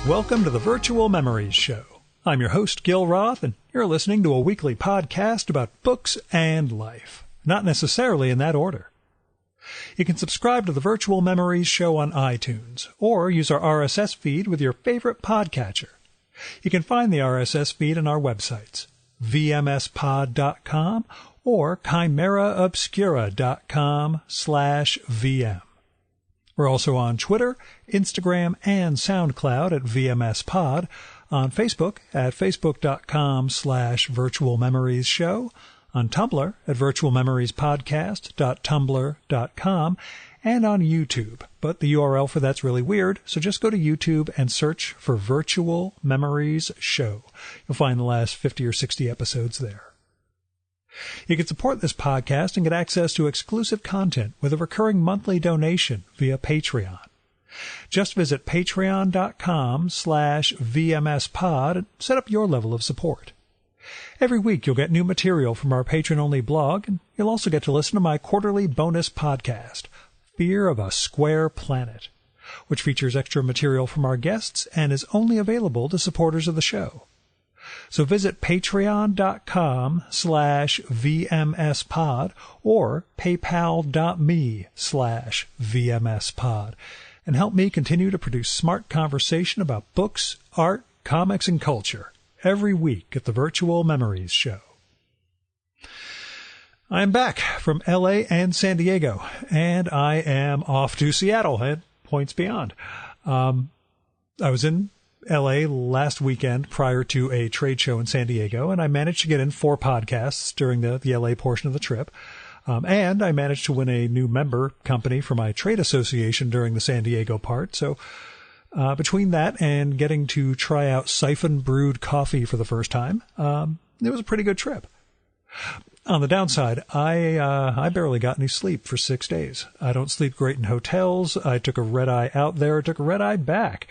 Welcome to the Virtual Memories Show. I'm your host, Gil Roth, and you're listening to a weekly podcast about books and life, not necessarily in that order. You can subscribe to the Virtual Memories Show on iTunes, or use our RSS feed with your favorite podcatcher. You can find the RSS feed on our websites, vmspod.com or chimeraobscura.com/vm. We're also on Twitter, Instagram, and SoundCloud at VMSPod, on Facebook at facebook.com/virtualmemoriesshow, on Tumblr at virtualmemoriespodcast.tumblr.com, and on YouTube. But the URL for that's really weird, so just go to YouTube and search for Virtual Memories Show. You'll find the last 50 or 60 episodes there. You can support this podcast and get access to exclusive content with a recurring monthly donation via Patreon. Just visit patreon.com/VMSpod and set up your level of support. Every week you'll get new material from our patron-only blog, and you'll also get to listen to my quarterly bonus podcast, Fear of a Square Planet, which features extra material from our guests and is only available to supporters of the show. So visit patreon.com/VMSpod or paypal.me/VMSpod and help me continue to produce smart conversation about books, art, comics, and culture every week at the Virtual Memories Show. I'm back from LA and San Diego, and I am off to Seattle and points beyond. I was in LA last weekend prior to a trade show in San Diego, and I managed to get in 4 podcasts during the LA portion of the trip. And I managed to win a new member company for my trade association during the San Diego part. So between that and getting to try out siphon brewed coffee for the first time, it was a pretty good trip. On the downside, I barely got any sleep for 6 days. I don't sleep great in hotels. I took a red eye out there, took a red eye back.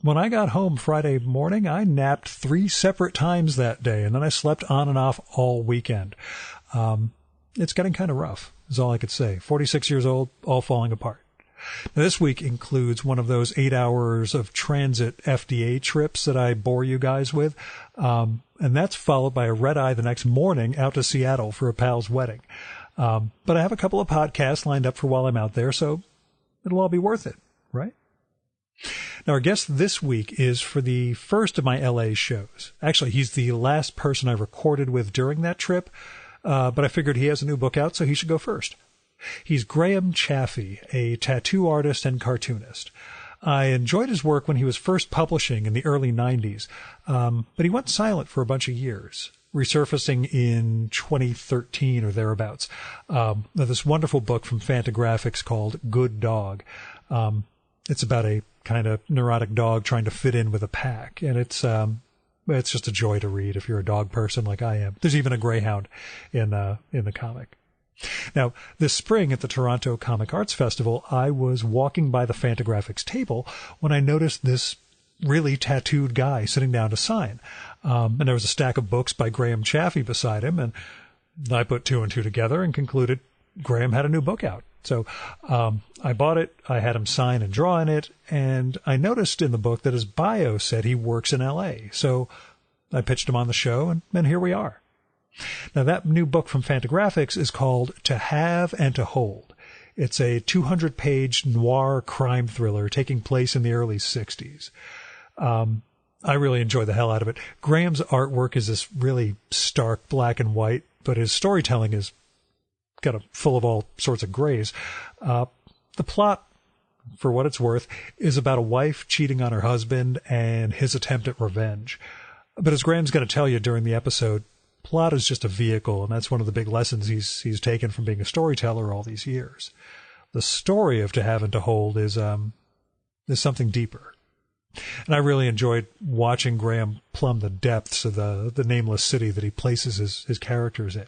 When I got home Friday morning, I napped 3 separate times that day, and then I slept on and off all weekend. It's getting kind of rough, is all I could say. 46 years old, all falling apart. Now, this week includes one of those 8 hours of transit FDA trips that I bore you guys with, and that's followed by a red eye the next morning out to Seattle for a pal's wedding. But I have a couple of podcasts lined up for while I'm out there, so it'll all be worth it, right? Now, our guest this week is for the first of my LA shows. Actually, he's the last person I recorded with during that trip, but I figured he has a new book out, so he should go first. He's Graham Chaffee, a tattoo artist and cartoonist. I enjoyed his work when he was first publishing in the early 90s, but he went silent for a bunch of years, resurfacing in 2013 or thereabouts. This wonderful book from Fantagraphics called Good Dog. It's about a kind of neurotic dog trying to fit in with a pack, and it's just a joy to read if you're a dog person like I am. There's even a greyhound in the comic. Now, this spring at the Toronto Comic Arts Festival, I was walking by the Fantagraphics table when I noticed this really tattooed guy sitting down to sign. And there was a stack of books by Graham Chaffee beside him, and I put 2 and 2 together and concluded Graham had a new book out. So I bought it, I had him sign and draw in it, and I noticed in the book that his bio said he works in L.A. So I pitched him on the show, and here we are. Now, that new book from Fantagraphics is called To Have and To Hold. It's a 200-page noir crime thriller taking place in the early 60s. I really enjoy the hell out of it. Graham's artwork is this really stark black and white, but his storytelling is kind of full of all sorts of grays. The plot, for what it's worth, is about a wife cheating on her husband and his attempt at revenge. But as Graham's going to tell you during the episode, plot is just a vehicle, and that's one of the big lessons he's taken from being a storyteller all these years. The story of To Have and To Hold is something deeper. And I really enjoyed watching Graham plumb the depths of the nameless city that he places his characters in.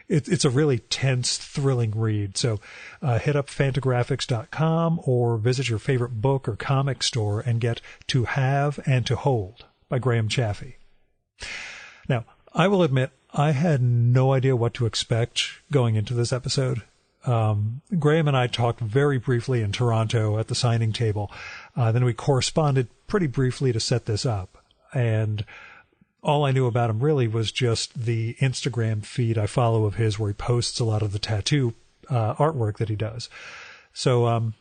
It's a really tense, thrilling read. So hit up Fantagraphics.com or visit your favorite book or comic store and get To Have and To Hold by Graham Chaffee. Now, I will admit I had no idea what to expect going into this episode. Graham and I talked very briefly in Toronto at the signing table, Then we corresponded pretty briefly to set this up. And all I knew about him really was just the Instagram feed I follow of his where he posts a lot of the tattoo artwork that he does. So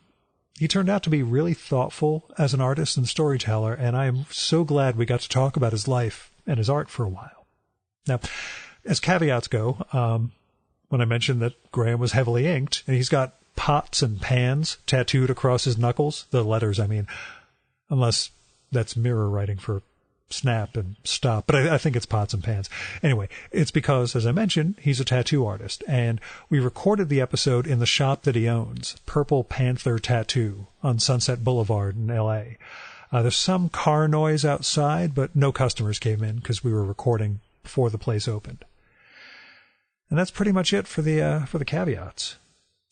he turned out to be really thoughtful as an artist and storyteller, and I am so glad we got to talk about his life and his art for a while. Now, as caveats go, when I mentioned that Graham was heavily inked, and he's got pots and pans tattooed across his knuckles, the letters, I mean, unless that's mirror writing for snap and stop, but I think it's pots and pans. Anyway, it's because, as I mentioned, he's a tattoo artist, and we recorded the episode in the shop that he owns, Purple Panther Tattoo, on Sunset Boulevard in L.A. There's some car noise outside, but no customers came in because we were recording before the place opened. And that's pretty much it for the caveats.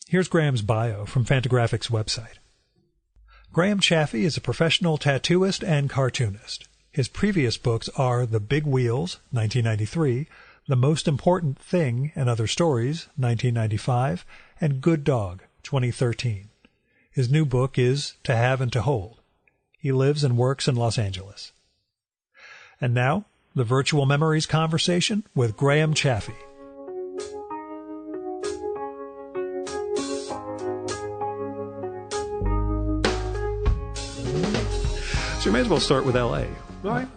Here's Graham's bio from Fantagraphics' website. Graham Chaffee is a professional tattooist and cartoonist. His previous books are The Big Wheels, 1993, The Most Important Thing and Other Stories, 1995, and Good Dog, 2013. His new book is To Have and to Hold. He lives and works in Los Angeles. And now, the Virtual Memories conversation with Graham Chaffee. So you may as well start with L.A. All right.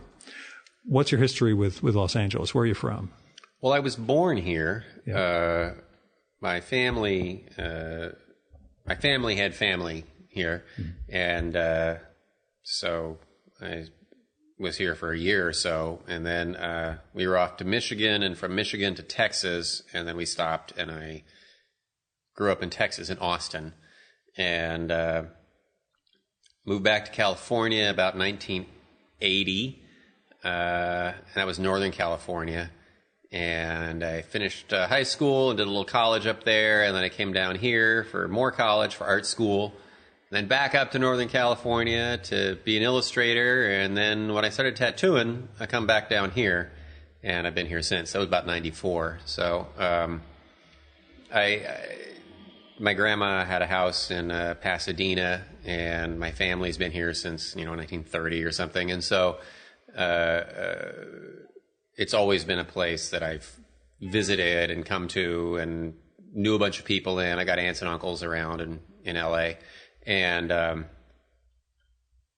What's your history with Los Angeles? Where are you from? Well, I was born here. Yeah. My family had family here, and so I was here for a year or so, and then we were off to Michigan, and from Michigan to Texas, and then we stopped, and I grew up in Texas, in Austin, and moved back to California about 1980, and that was Northern California. And I finished high school and did a little college up there, and then I came down here for more college, for art school, and then back up to Northern California to be an illustrator. And then when I started tattooing, I come back down here, and I've been here since. That was about 94. So my grandma had a house in Pasadena, and my family's been here since 1930 or something, and so it's always been a place that I've visited and come to and knew a bunch of people in. I got aunts and uncles around in L.A., and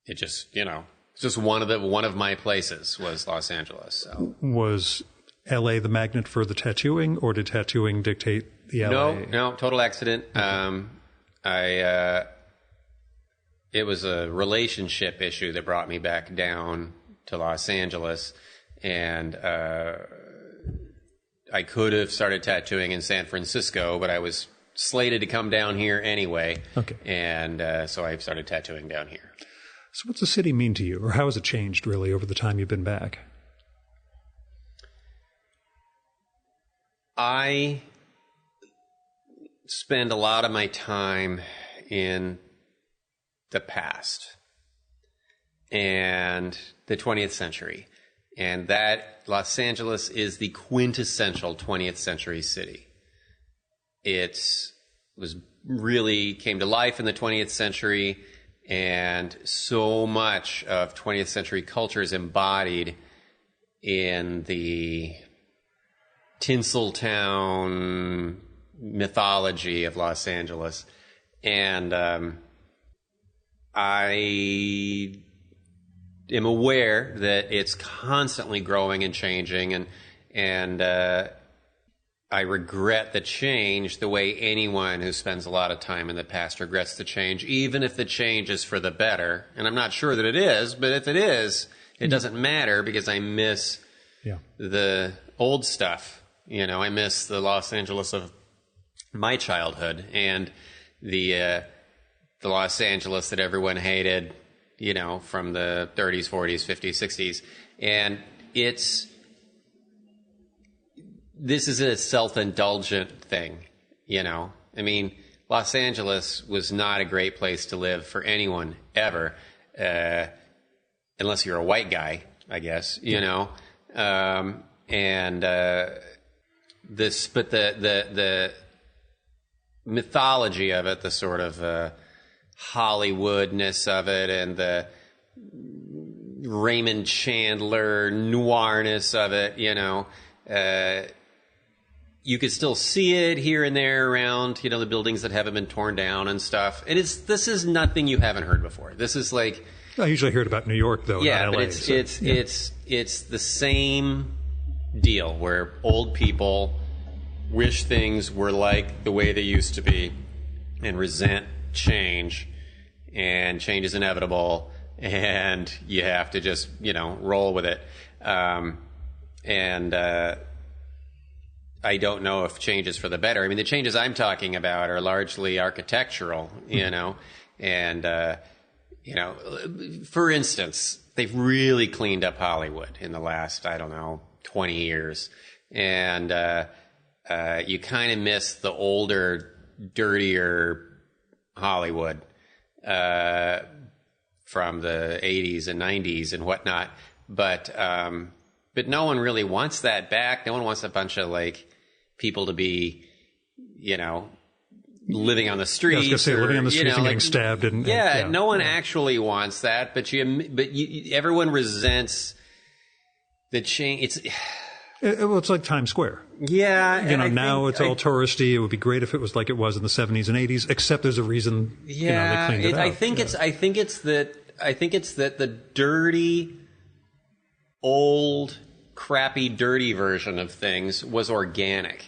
it just it's just one of my places was Los Angeles. So. Was L.A. the magnet for the tattooing, or did tattooing dictate the L.A.? No, total accident. It was a relationship issue that brought me back down to Los Angeles, and I could have started tattooing in San Francisco, but I was slated to come down here anyway. Okay. And so I started tattooing down here. So what's the city mean to you, or how has it changed really over the time you've been back? I spend a lot of my time in the past and the 20th century. And that Los Angeles is the quintessential 20th century city. It was really came to life in the 20th century, and so much of 20th century culture is embodied in the Tinseltown mythology of Los Angeles. And I am aware that it's constantly growing and changing, and I regret the change the way anyone who spends a lot of time in the past regrets the change, even if the change is for the better. And I'm not sure that it is, but if it is, it doesn't matter, because I miss the old stuff. I miss the Los Angeles of my childhood, and the Los Angeles that everyone hated, from the 30s, 40s, 50s, 60s. And this is a self-indulgent thing, I mean, Los Angeles was not a great place to live for anyone ever, unless you're a white guy, I guess, but the mythology of it, the sort of Hollywoodness of it and the Raymond Chandler noirness of it, you could still see it here and there around, the buildings that haven't been torn down and stuff. And this is nothing you haven't heard before. This is like, I usually heard about New York though, yeah, not LA. But it's the same deal where old people wish things were like the way they used to be and resent change, and change is inevitable, and you have to just, roll with it. I don't know if change is for the better. I mean, the changes I'm talking about are largely architectural, and, for instance, they've really cleaned up Hollywood in the last, 20 years. And you kind of miss the older, dirtier Hollywood from the 80s and 90s and whatnot. But no one really wants that back. No one wants a bunch of people to be, living on the streets. I was going to say, living on the streets and getting stabbed. No one actually wants that, but everyone resents the change. It's like Times Square. Yeah. Now it's all touristy. It would be great if it was like it was in the 70s and 80s, except there's a reason, they cleaned it out. I think it's that the dirty, old, crappy, dirty version of things was organic.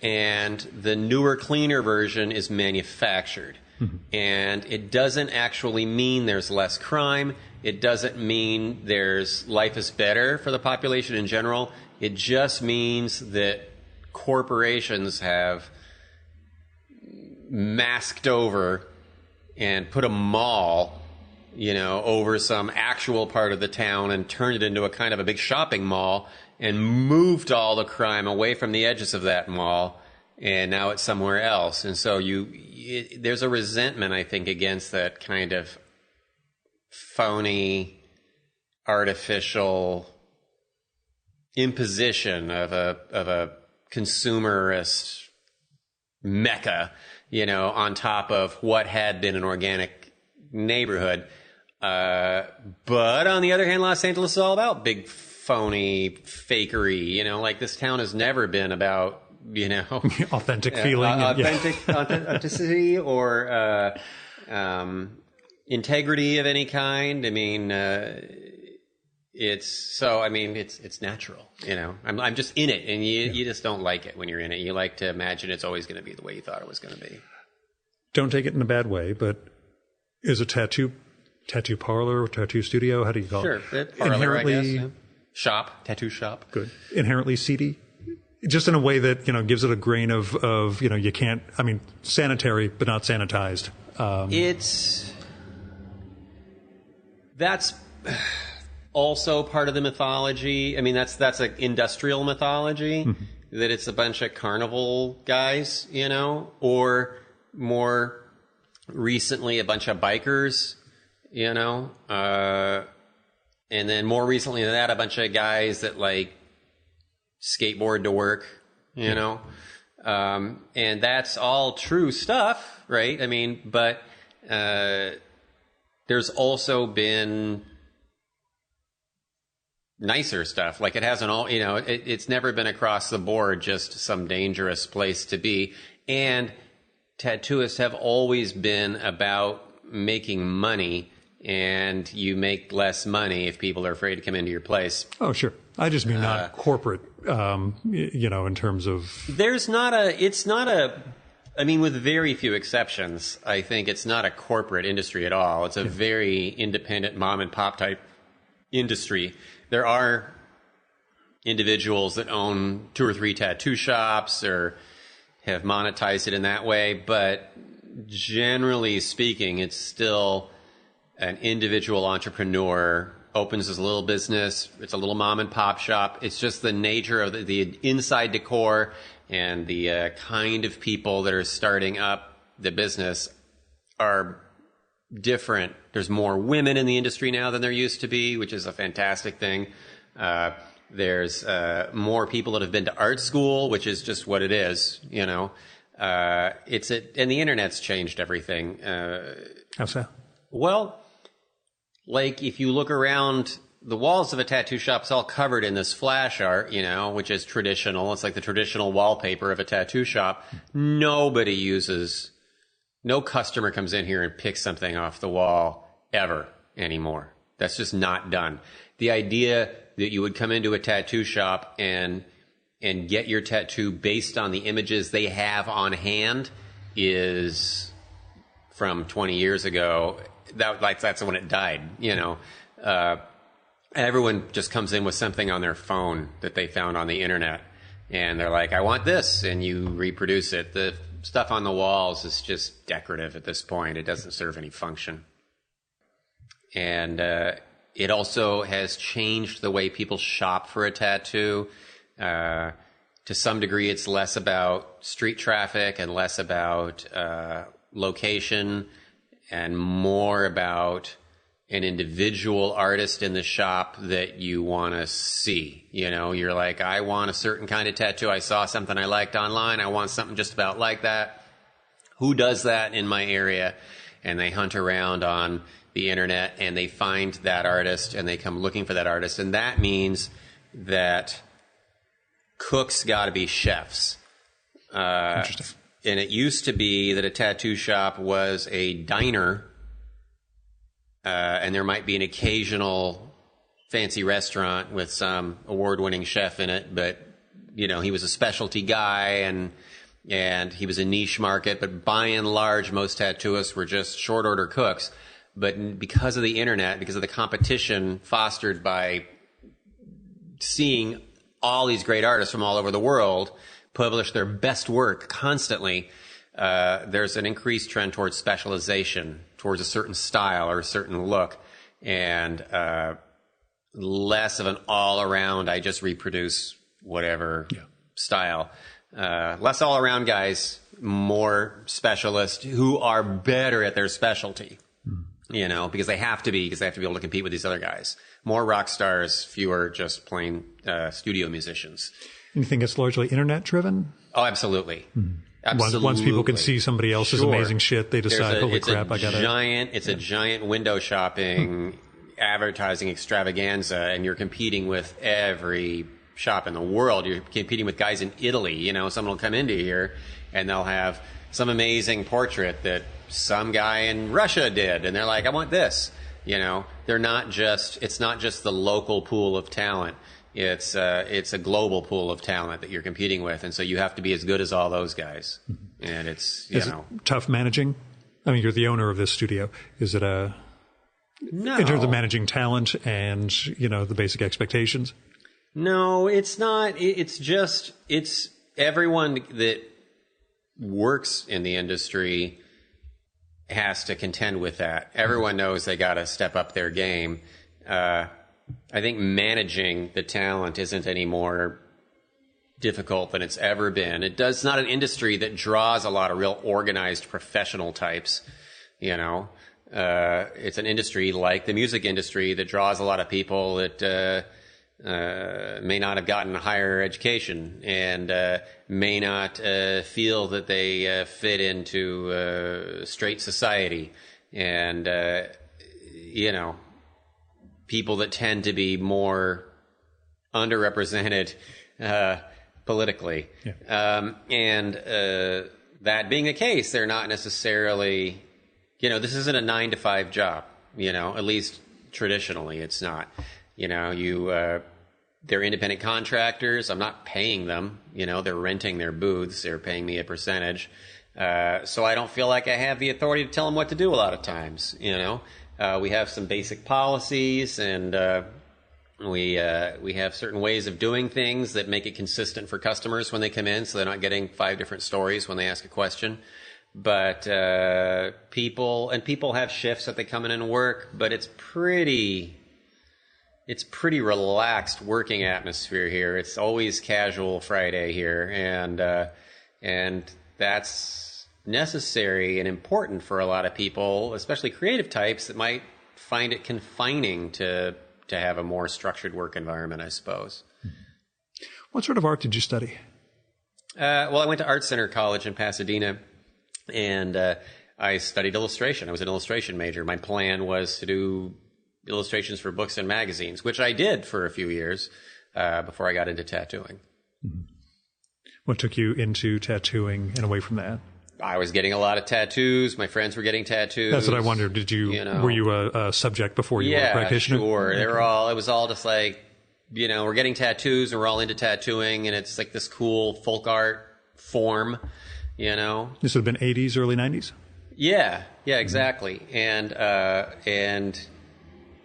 And the newer, cleaner version is manufactured. Mm-hmm. And it doesn't actually mean there's less crime. It doesn't mean life is better for the population in general. It just means that corporations have masked over and put a mall, over some actual part of the town and turned it into a kind of a big shopping mall and moved all the crime away from the edges of that mall, and now it's somewhere else. And so there's a resentment, I think, against that kind of phony, artificial imposition of a consumerist mecca, on top of what had been an organic neighborhood. But on the other hand, Los Angeles is all about big, phony fakery. This town has never been about, authentic feeling. Authenticity or integrity of any kind. I mean, it's natural, I'm just in it, and you just don't like it when you're in it. You like to imagine it's always going to be the way you thought it was going to be. Don't take it in a bad way, but is a tattoo parlor or tattoo studio, how do you call it? Sure, parlor, inherently, I guess. Yeah. Shop, tattoo shop. Good. Inherently seedy? Just in a way that, gives it a grain of you can't, sanitary, but not sanitized. That's also part of the mythology. I mean, that's like industrial mythology, mm-hmm. that it's a bunch of carnival guys, or more recently a bunch of bikers, and then more recently than that, a bunch of guys that skateboard to work, and that's all true stuff, right? I mean, but there's also been nicer stuff. It hasn't all, it's never been across the board just some dangerous place to be. And tattooists have always been about making money, and you make less money if people are afraid to come into your place. Oh, sure. I just mean not corporate, in terms of... I mean, with very few exceptions, I think it's not a corporate industry at all. It's a very independent mom and pop type industry. There are individuals that own 2 or 3 tattoo shops or have monetized it in that way, but generally speaking, it's still an individual entrepreneur opens his little business. It's a little mom and pop shop. It's just the nature of the inside decor and the kind of people that are starting up the business are different. There's more women in the industry now than there used to be, which is a fantastic thing. There's more people that have been to art school, which is just what it is, And the internet's changed everything. How so? Well, like if you look around, the walls of a tattoo shop is all covered in this flash art, which is traditional. It's like the traditional wallpaper of a tattoo shop. No customer comes in here and picks something off the wall ever anymore. That's just not done. The idea that you would come into a tattoo shop and get your tattoo based on the images they have on hand is from 20 years ago. That's when it died, everyone just comes in with something on their phone that they found on the internet, and they're like, I want this, and you reproduce it. The stuff on the walls is just decorative at this point. It doesn't serve any function. And it also has changed the way people shop for a tattoo. To some degree, it's less about street traffic and less about location and more about an individual artist in the shop that you want to see. You're like, I want a certain kind of tattoo. I saw something I liked online. I want something just about like that. Who does that in my area? And they hunt around on the internet and they find that artist and they come looking for that artist. And that means that cooks got to be chefs. Interesting. And it used to be that a tattoo shop was a diner, and there might be an occasional fancy restaurant with some award-winning chef in it, but he was a specialty guy and he was a niche market. But by and large, most tattooists were just short-order cooks. But because of the internet, because of the competition fostered by seeing all these great artists from all over the world publish their best work constantly, there's an increased trend towards specialization, towards a certain style or a certain look, and less of an all-around, I just reproduce whatever style. Less all-around guys, more specialists who are better at their specialty, because they have to be able to compete with these other guys. More rock stars, fewer just plain studio musicians. And you think it's largely internet-driven? Oh, absolutely. Absolutely. Once people can see somebody else's amazing shit, they decide, holy crap, I got it. It's a giant window shopping advertising extravaganza, and you're competing with every shop in the world. You're competing with guys in Italy. Someone will come into here, and they'll have some amazing portrait that some guy in Russia did, and they're like, I want this. It's not just the local pool of talent. It's a global pool of talent that you're competing with, and so you have to be as good as all those guys. And it's Is it tough managing? I mean, you're the owner of this studio. Is it no. In terms of managing talent and the basic expectations? No, it's not. It's everyone that works in the industry has to contend with that. Everyone knows they got to step up their game. I think managing the talent isn't any more difficult than it's ever been. It's not an industry that draws a lot of real organized professional types. It's an industry like the music industry that draws a lot of people that may not have gotten a higher education and may not feel that they fit into straight society, and people that tend to be more underrepresented politically. And that being the case, they're not necessarily, this isn't a 9-to-5 job, at least traditionally it's not. They're independent contractors. I'm not paying them. They're renting their booths. They're paying me a percentage. So I don't feel like I have the authority to tell them what to do a lot of times, We have some basic policies, and we have certain ways of doing things that make it consistent for customers when they come in, so they're not getting 5 different stories when they ask a question. But people have shifts that they come in and work, but it's pretty relaxed working atmosphere here. It's always casual Friday here, and that's necessary and important for a lot of people, especially creative types that might find it confining to have a more structured work environment, I suppose. What sort of art did you study? Well, I went to Art Center College in Pasadena, and I studied illustration. I was an illustration major. My plan was to do illustrations for books and magazines, which I did for a few years before I got into tattooing. What took you into tattooing and away from that? I was getting a lot of tattoos. My friends were getting tattoos. That's what I wondered. Did you, were you a subject before you were a practitioner? Yeah, sure. Okay. It was all just like, we're getting tattoos and we're all into tattooing, and it's like this cool folk art form, This would have been 80s, early 90s? Yeah, exactly. And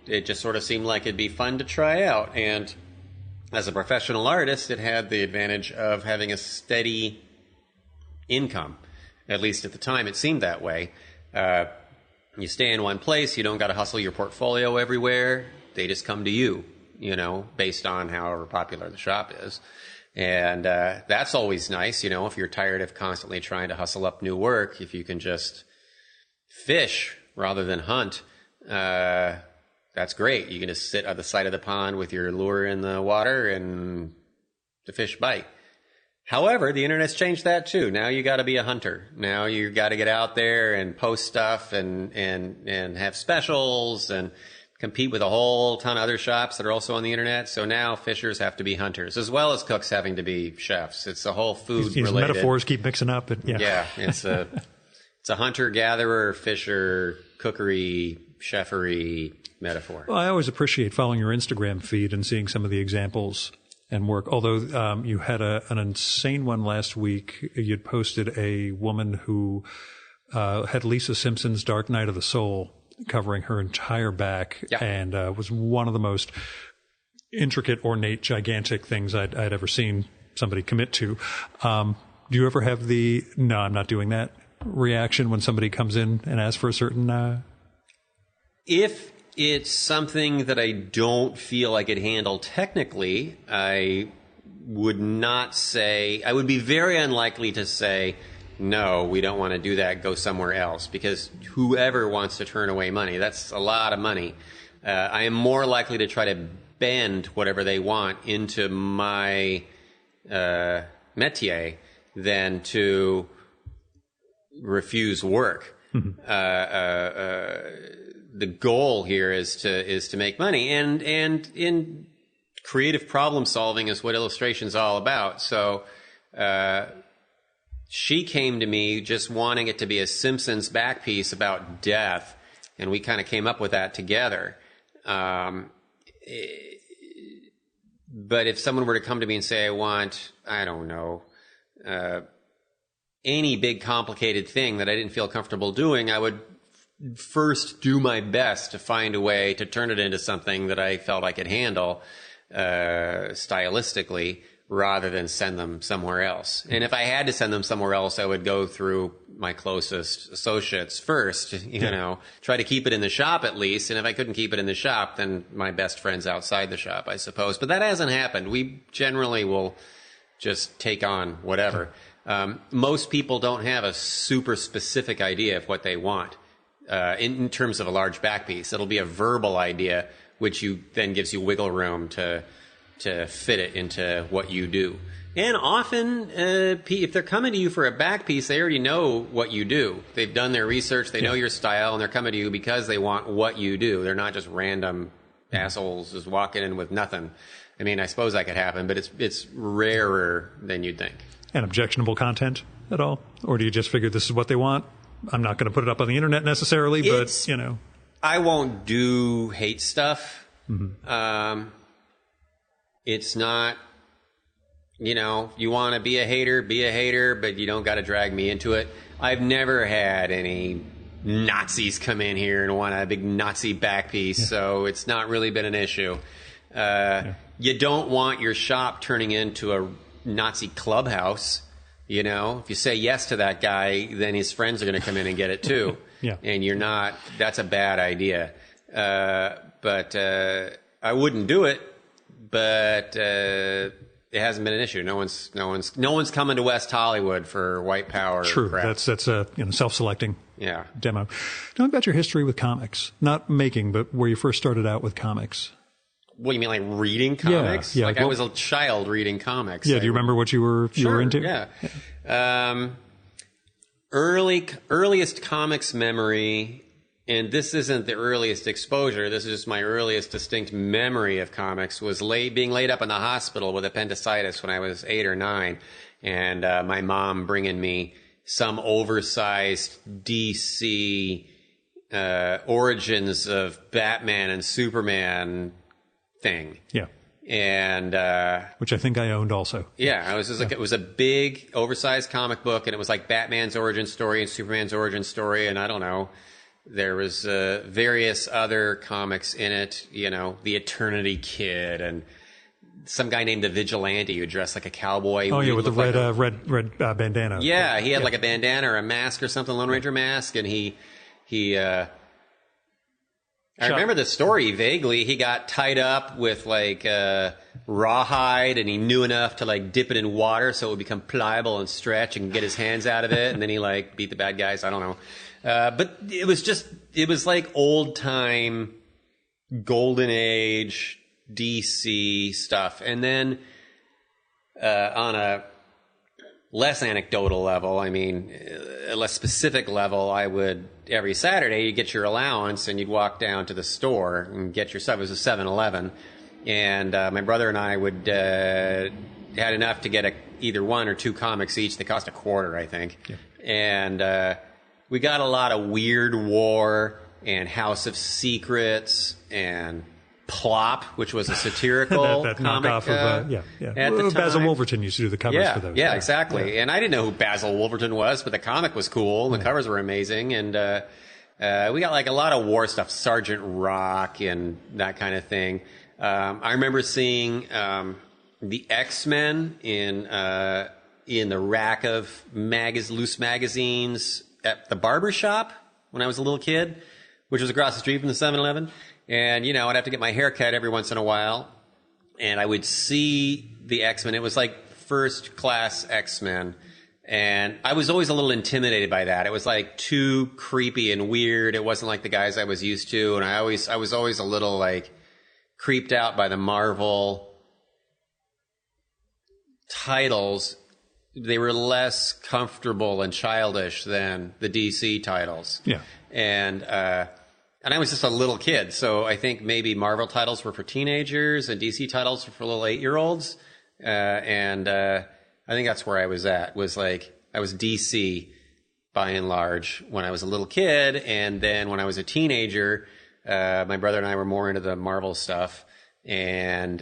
it just sort of seemed like it'd be fun to try out. And as a professional artist, it had the advantage of having a steady income. At least at the time, it seemed that way. You stay in one place. You don't got to hustle your portfolio everywhere. They just come to you, based on however popular the shop is. And that's always nice, if you're tired of constantly trying to hustle up new work, if you can just fish rather than hunt, that's great. You can just sit at the side of the pond with your lure in the water and the fish bite. However, the internet's changed that too. Now you got to be a hunter. Now you got to get out there and post stuff and have specials and compete with a whole ton of other shops that are also on the internet. So now fishers have to be hunters as well as cooks having to be chefs. It's a whole food These related. metaphors keep mixing up. It's a hunter gatherer, fisher, cookery, chefery metaphor. Well, I always appreciate following your Instagram feed and seeing some of the examples and work. Although you had an insane one last week. You'd posted a woman who had Lisa Simpson's Dark Night of the Soul covering her entire back, and was one of the most intricate, ornate, gigantic things I'd ever seen somebody commit to. Do you ever have the, no, I'm not doing that reaction when somebody comes in and asks for a certain... If it's something that I don't feel I could handle technically, I would be very unlikely to say, no, we don't want to do that, go somewhere else, because whoever wants to turn away money, that's a lot of money. I am more likely to try to bend whatever they want into my métier than to refuse work. Mm-hmm. The goal here is to make money, and in creative problem solving is what illustration's all about. So she came to me just wanting it to be a Simpsons back piece about death, and we kind of came up with that together. But if someone were to come to me and say, I don't know, any big complicated thing that I didn't feel comfortable doing, I would first do my best to find a way to turn it into something that I felt I could handle stylistically, rather than send them somewhere else. And if I had to send them somewhere else, I would go through my closest associates first, try to keep it in the shop at least. And if I couldn't keep it in the shop, then my best friends outside the shop, I suppose. But that hasn't happened. We generally will just take on whatever. Most people don't have a super specific idea of what they want. In terms of a large back piece, it'll be a verbal idea, which then gives you wiggle room to fit it into what you do. And often, if they're coming to you for a back piece, they already know what you do. They've done their research, they know your style, and they're coming to you because they want what you do. They're not just random assholes just walking in with nothing. I mean, I suppose that could happen, but it's rarer than you'd think. And objectionable content at all? Or do you just figure this is what they want? I'm not going to put it up on the internet necessarily, but, I won't do hate stuff. Mm-hmm. It's not, you want to be a hater, but you don't got to drag me into it. I've never had any Nazis come in here and want a big Nazi back piece, so it's not really been an issue. You don't want your shop turning into a Nazi clubhouse. If you say yes to that guy, then his friends are going to come in and get it too. And you're not, that's a bad idea. But I wouldn't do it, but it hasn't been an issue. No one's coming to West Hollywood for white power. True. Crap. That's a self-selecting demo. Tell me about your history with comics. Not making, but where you first started out with comics. What do you mean, like reading comics? Yeah. Like I was a child reading comics. Yeah. Do you remember what you were into? Yeah. Earliest comics memory, and this isn't the earliest exposure. This is just my earliest distinct memory of comics. Was being laid up in the hospital with appendicitis when I was 8 or 9, and my mom bringing me some oversized DC origins of Batman and Superman thing. Yeah. And which I think I owned also. Yeah, it was just like it was a big oversized comic book, and it was like Batman's origin story and Superman's origin story, and I don't know. There was various other comics in it, you know, the Eternity Kid and some guy named the Vigilante who dressed like a cowboy. Oh yeah, with the red bandana. Yeah, he had like a bandana or a mask or something, Lone Ranger mask, and he I remember the story vaguely. He got tied up with like rawhide, and he knew enough to like dip it in water so it would become pliable and stretch and get his hands out of it, and then he like beat the bad guys. I don't know. But it was like old time golden age DC stuff. And then on a less anecdotal level, I mean, a less specific level, I would, every Saturday, you'd get your allowance and you'd walk down to the store and get your stuff. It was a 7-Eleven. And my brother and I would had enough to get either 1 or 2 comics each. They cost $0.25, I think. Yeah. And we got a lot of Weird War and House of Secrets and Plop, which was a satirical that comic. Knockoff of, At the time. Basil Wolverton used to do the covers for those. Yeah, exactly. Yeah. And I didn't know who Basil Wolverton was, but the comic was cool. And the covers were amazing. And we got like a lot of war stuff, Sergeant Rock and that kind of thing. I remember seeing the X-Men in the rack of loose magazines at the barber shop when I was a little kid, which was across the street from the 7-Eleven. And, you know, I'd have to get my hair cut every once in a while. And I would see the X-Men. It was like first class X-Men. And I was always a little intimidated by that. It was like too creepy and weird. It wasn't like the guys I was used to. And I was always a little like creeped out by the Marvel titles. They were less comfortable and childish than the DC titles. Yeah. And I was just a little kid, so I think maybe Marvel titles were for teenagers and DC titles were for little 8-year-olds. I think that's where I was at, was like, I was DC by and large when I was a little kid. And then when I was a teenager, my brother and I were more into the Marvel stuff. And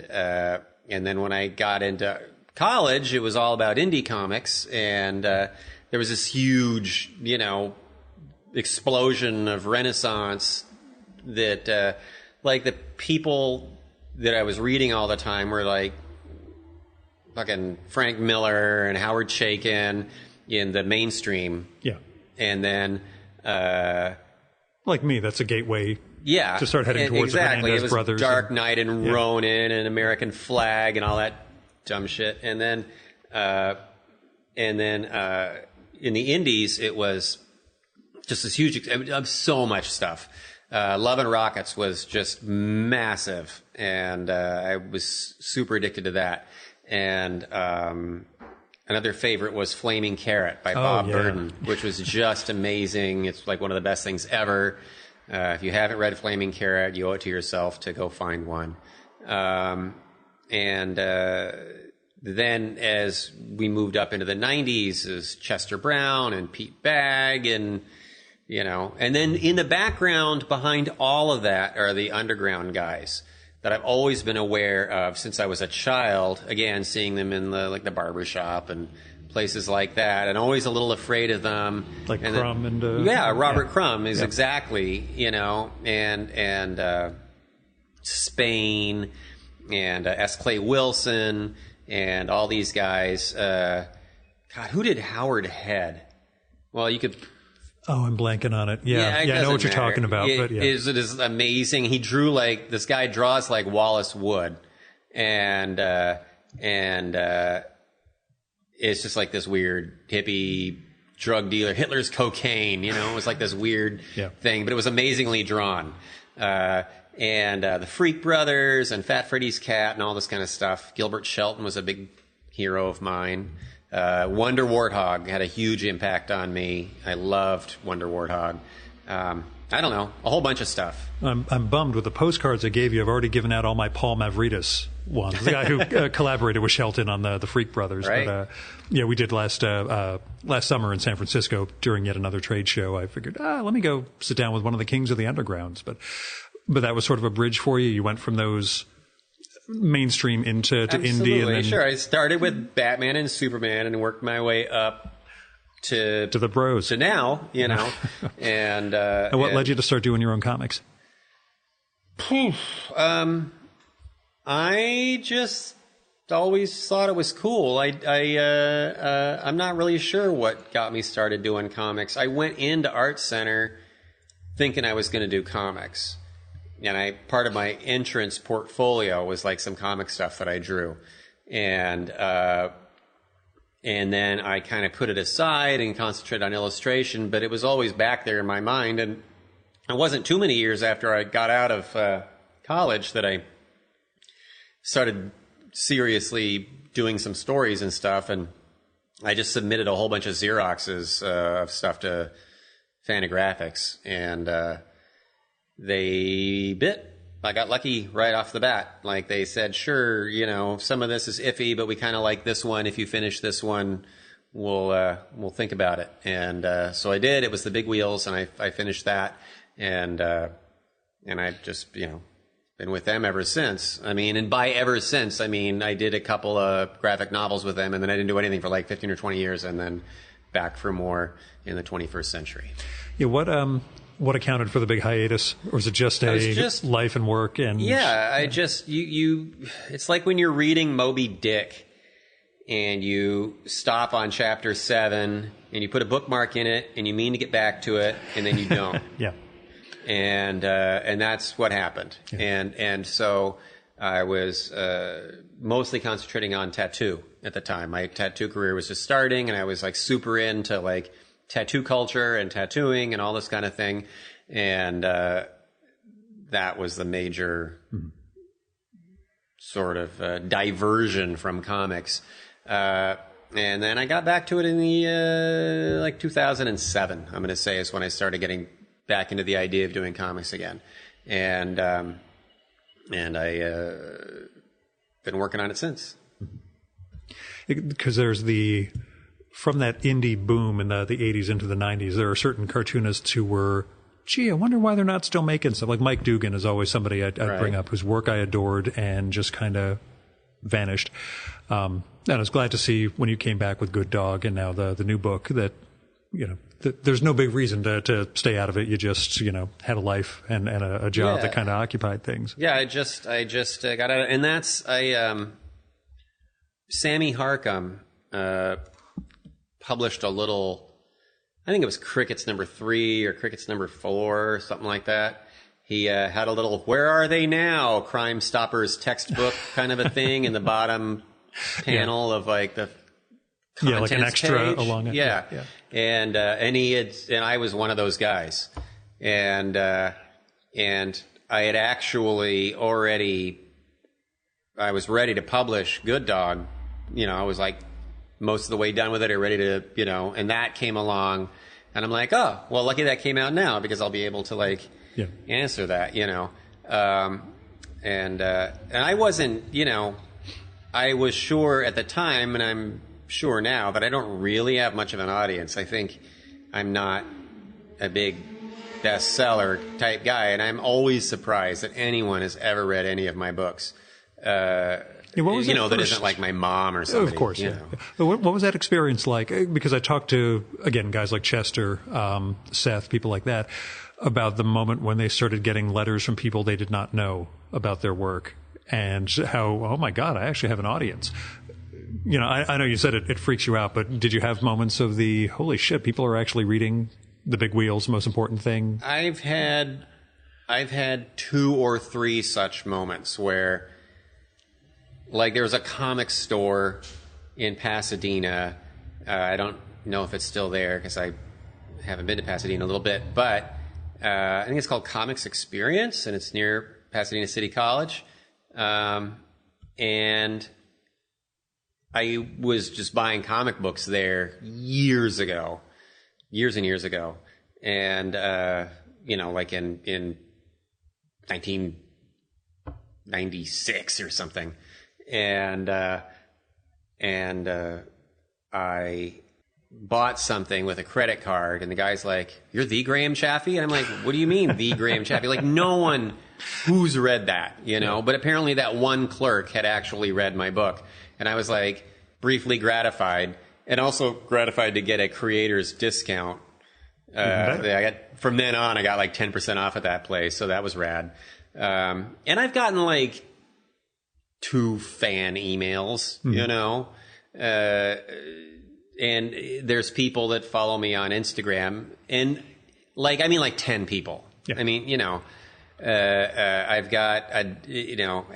then when I got into college, it was all about indie comics. And there was this huge, you know, explosion of Renaissance that like the people that I was reading all the time were like fucking Frank Miller and Howard Chaykin in the mainstream. Yeah. And then like me, that's a gateway to start heading towards exactly. the It was Brothers. Dark Knight and Ronin and American Flag and all that dumb shit. And then in the indies it was just this huge of so much stuff. Love and Rockets was just massive, and I was super addicted to that. And another favorite was Flaming Carrot by Bob Burden, which was just amazing. It's like one of the best things ever. If you haven't read Flaming Carrot, you owe it to yourself to go find one. Then as we moved up into the 90s, is Chester Brown and Pete Bagg and... You know, and then in the background behind all of that are the underground guys that I've always been aware of since I was a child. Again, seeing them in the barber shop and places like that, and always a little afraid of them. Like Crumb and Robert Crumb is exactly, you know, and Spain and S. Clay Wilson and all these guys. God, who did Howard Head? Well, you could. Oh, I'm blanking on it. Yeah, I know what you're talking about. It is amazing. He drew like this guy draws like Wallace Wood, and it's just like this weird hippie drug dealer, Hitler's cocaine. You know, it was like this weird thing, but it was amazingly drawn. and the Freak Brothers and Fat Freddy's Cat and all this kind of stuff. Gilbert Shelton was a big hero of mine. Wonder Warthog had a huge impact on me. I loved Wonder Warthog. I don't know, a whole bunch of stuff. I'm bummed with the postcards I gave you. I've already given out all my Paul Mavridis ones, the guy who collaborated with Shelton on the Freak Brothers. Right. But yeah, we did last summer in San Francisco during yet another trade show. I figured, let me go sit down with one of the kings of the undergrounds. But that was sort of a bridge for you. You went from those mainstream into indie. And then, sure. I started with Batman and Superman and worked my way up to the bros, to now, and what led you to start doing your own comics? I just always thought it was cool. I'm not really sure what got me started doing comics. I went into Art Center thinking I was going to do comics, and part of my entrance portfolio was like some comic stuff that I drew, and then I kind of put it aside and concentrated on illustration, but it was always back there in my mind. And it wasn't too many years after I got out of college that I started seriously doing some stories and stuff. And I just submitted a whole bunch of Xeroxes of stuff to Fantagraphics, and they bit. I got lucky right off the bat. Like, they said, sure, some of this is iffy, but we kind of like this one. If you finish this one, we'll think about it. And so I did. It was The Big Wheels, and I finished that. And I've just, been with them ever since. And by ever since, I did a couple of graphic novels with them, and then I didn't do anything for like 15 or 20 years, and then back for more in the 21st century. Yeah, what accounted for the big hiatus, or was it just life and work? And yeah, it's like when you're reading Moby Dick and you stop on chapter 7 and you put a bookmark in it and you mean to get back to it and then you don't. Yeah, and that's what happened. Yeah. And so I was mostly concentrating on tattoo at the time. My tattoo career was just starting, and I was like super into like tattoo culture and tattooing and all this kind of thing. And that was the major sort of diversion from comics. And then I got back to it in the like 2007, I'm going to say, is when I started getting back into the idea of doing comics again. And I been working on it since. Because there's from that indie boom in the 80s into the 90s, there are certain cartoonists who were, I wonder why they're not still making stuff. Like Mike Dugan is always somebody I'd bring up, whose work I adored and just kind of vanished. And I was glad to see when you came back with Good Dog and now the new book that, there's no big reason to stay out of it. You just, had a life and a job that kind of occupied things. Yeah, I just got out of it. And that's, Sammy Harcum, published a little, I think it was Crickets number 3 or Crickets number 4 or something like that. He had a little "Where Are They Now?" Crime Stoppers textbook kind of a thing in the bottom panel of like the contents like an extra page. Along it. Yeah. And I was one of those guys, and I had actually I was ready to publish Good Dog. I was like most of the way done with it, or ready to, and that came along, and I'm like, oh, well, lucky that came out now, because I'll be able to answer that, and I wasn't, I was sure at the time, and I'm sure now, that I don't really have much of an audience. I think I'm not a big bestseller type guy, and I'm always surprised that anyone has ever read any of my books. That isn't like my mom or something. Of course, yeah. What was that experience like? Because I talked to, again, guys like Chester, Seth, people like that, about the moment when they started getting letters from people they did not know about their work, and how, oh my God, I actually have an audience. I know you said it freaks you out, but did you have moments of the, holy shit, people are actually reading The Big Wheels, most important thing? I've had 2 or 3 such moments where, like, there was a comic store in Pasadena. I don't know if it's still there because I haven't been to Pasadena a little bit, but I think it's called Comics Experience, and it's near Pasadena City College. And I was just buying comic books there years and years ago. And, like in 1996 or something. And I bought something with a credit card, and the guy's like, "You're the Graham Chaffee?" And I'm like, "What do you mean, the Graham Chaffee?" Like, no one who's read that, But apparently that one clerk had actually read my book. And I was like, briefly gratified, and also gratified to get a creator's discount. From then on, I got like 10% off at that place, so that was rad. And I've gotten like 2 fan emails, and there's people that follow me on Instagram, and like 10 people. Yeah. I mean, I've got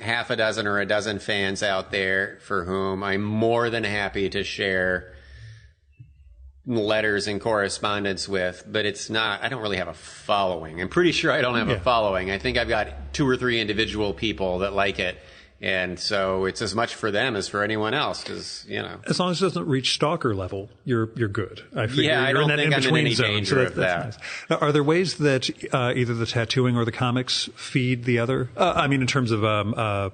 half a dozen or a dozen fans out there for whom I'm more than happy to share letters and correspondence with, but I don't really have a following. I'm pretty sure I don't have a following. I think I've got 2 or 3 individual people that like it. And so it's as much for them as for anyone else, because, As long as it doesn't reach stalker level, you're good. I figure I you're don't in that think I'm in any zone, danger of that. Nice. Now, are there ways that either the tattooing or the comics feed the other? In terms of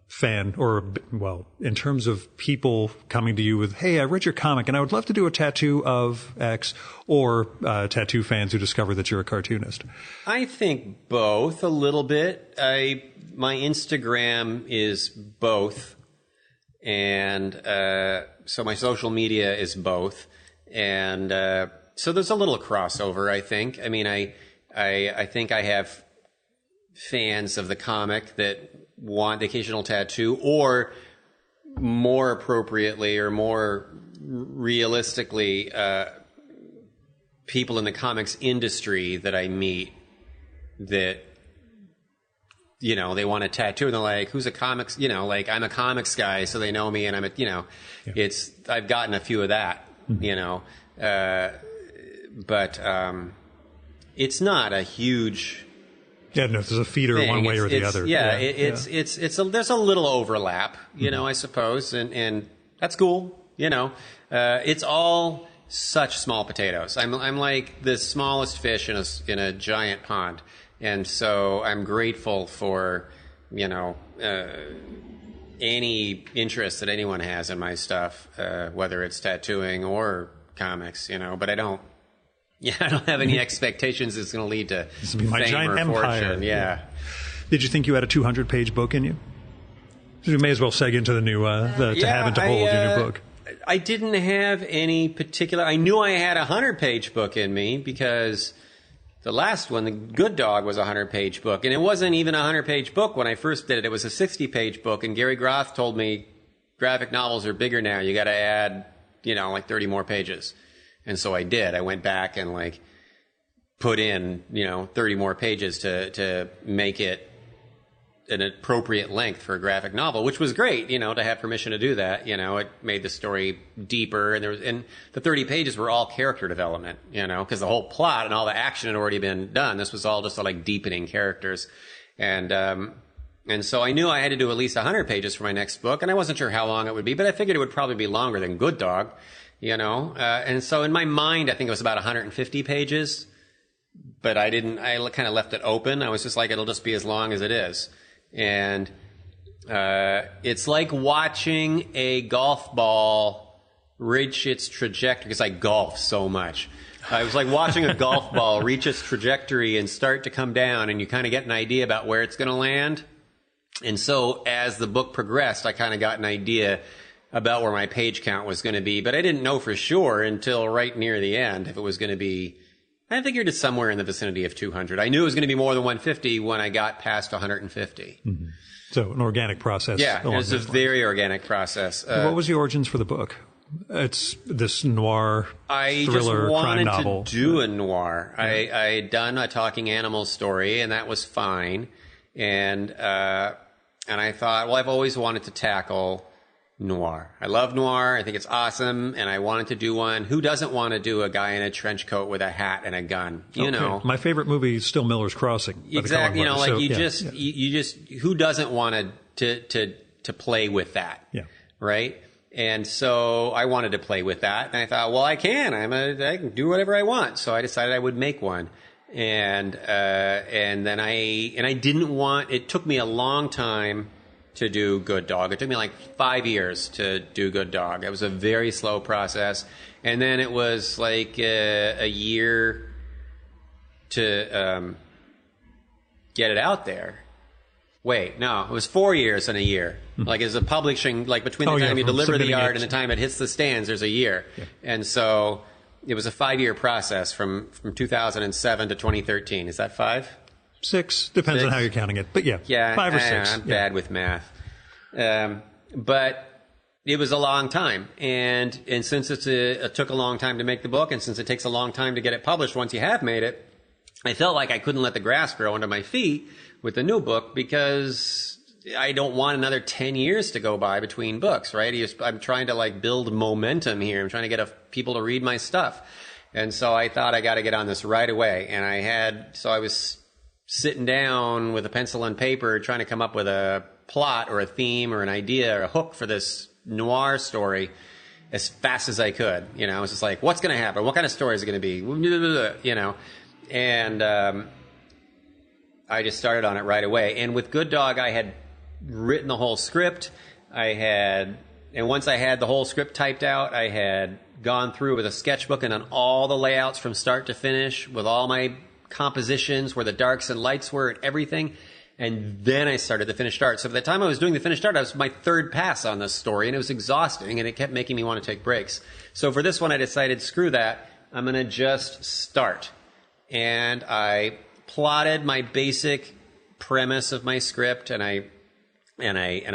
fan, or, in terms of people coming to you with, "Hey, I read your comic and I would love to do a tattoo of X," or tattoo fans who discover that you're a cartoonist? I think both a little bit. My Instagram is both, and so my social media is both, and so there's a little crossover, I think. I mean, I think I have fans of the comic that want the occasional tattoo, or more appropriately or more realistically, people in the comics industry that I meet that, they want a tattoo, and they're like, "Who's a comics?" I'm a comics guy, so they know me, and I've gotten a few of that, but it's not a huge. Yeah, no, there's a feeder thing. One way or the other. There's a little overlap, I suppose, and that's cool. It's all such small potatoes. I'm like the smallest fish in a giant pond, and so I'm grateful for any interest that anyone has in my stuff, whether it's tattooing or comics, but I don't have any expectations it's going to lead to fame my giant or empire. Fortune. Yeah. Did you think you had a 200-page book in you? You may as well seg into the new, to have and to hold your new book. I didn't have any particular. I knew I had a 100-page book in me because the last one, The Good Dog, was a 100-page book, and it wasn't even a 100-page book when I first did it. It was a 60-page book, and Gary Groth told me graphic novels are bigger now. You got to add, 30 more pages. And so I did. I went back and put in, 30 more pages to make it an appropriate length for a graphic novel, which was great, to have permission to do that. It made the story deeper, and the 30 pages were all character development, because the whole plot and all the action had already been done. This was all just deepening characters. And so I knew I had to do at least 100 pages for my next book, and I wasn't sure how long it would be, but I figured it would probably be longer than Good Dog. And so in my mind, I think it was about 150 pages, but I kind of left it open. I was just like, it'll just be as long as it is. And, it's like watching a golf ball reach its trajectory, because I golf so much. It was like watching a golf ball reach its trajectory and start to come down, and you kind of get an idea about where it's going to land. And so as the book progressed, I kind of got an idea about where my page count was going to be, but I didn't know for sure until right near the end if it was going to be. I figured it's somewhere in the vicinity of 200. I knew it was going to be more than 150 when I got past 150. Mm-hmm. So an organic process. Yeah, it was a very organic process. What was the origins for the book? It's this noir thriller crime novel. I just wanted to do a noir. Yeah. I had done a talking animals story, and that was fine. And I thought, well, I've always wanted to tackle noir. I love noir. I think it's awesome, and I wanted to do one. Who doesn't want to do a guy in a trench coat with a hat and a gun? You know, my favorite movie is still Miller's Crossing. Exactly. You know, like you just who doesn't want to play with that? Yeah. Right. And so I wanted to play with that, and I thought, well, I can do whatever I want. So I decided I would make one, and then I didn't want. It took me a long time to do Good Dog. It took me like 5 years to do Good Dog. It was a very slow process. And then it was like a year to get it out there. Wait, no, it was 4 years and a year. Like as a publishing, like between the time you deliver the art and the time it hits the stands, there's a year. Yeah. And so it was a 5-year process from 2007 to 2013. Is that 5? 6, depends on how you're counting it, but yeah, 5 or 6. I'm bad with math, but it was a long time, and since it took a long time to make the book, and since it takes a long time to get it published once you have made it, I felt like I couldn't let the grass grow under my feet with the new book because I don't want another 10 years to go by between books, right? I'm trying to like build momentum here. I'm trying to get people to read my stuff, and so I thought I got to get on this right away, and I was sitting down with a pencil and paper trying to come up with a plot or a theme or an idea or a hook for this noir story as fast as I could. You know, I was just like, what's going to happen? What kind of story is it going to be? You know, and I just started on it right away. And with Good Dog, I had written the whole script. And once I had the whole script typed out, I had gone through with a sketchbook and done all the layouts from start to finish with all my compositions, where the darks and lights were and everything. And then I started the finished art. So by the time I was doing the finished art, I was my third pass on this story, and it was exhausting, and it kept making me want to take breaks. So for this one, I decided, screw that. I'm going to just start. And I plotted my basic premise of my script, and I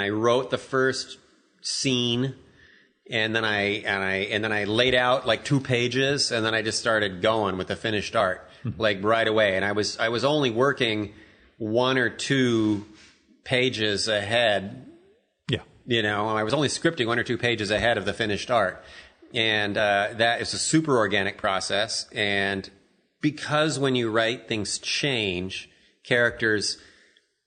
wrote the first scene, and then I laid out like 2 pages, and then I just started going with the finished art. Like right away. And I was only working 1 or 2 pages ahead. Yeah. You know, I was only scripting 1 or 2 pages ahead of the finished art. And that is a super organic process. And because when you write, things change, characters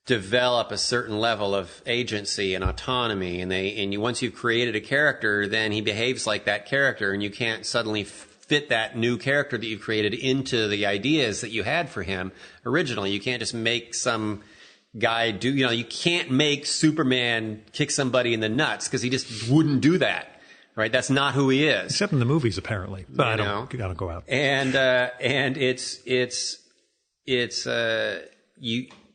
develop a certain level of agency and autonomy. And once you've created a character, then he behaves like that character, and you can't suddenly fit that new character that you've created into the ideas that you had for him originally. You can't just make some guy you can't make Superman kick somebody in the nuts, because he just wouldn't do that, right? That's not who he is. Except in the movies, apparently. But I don't go out. And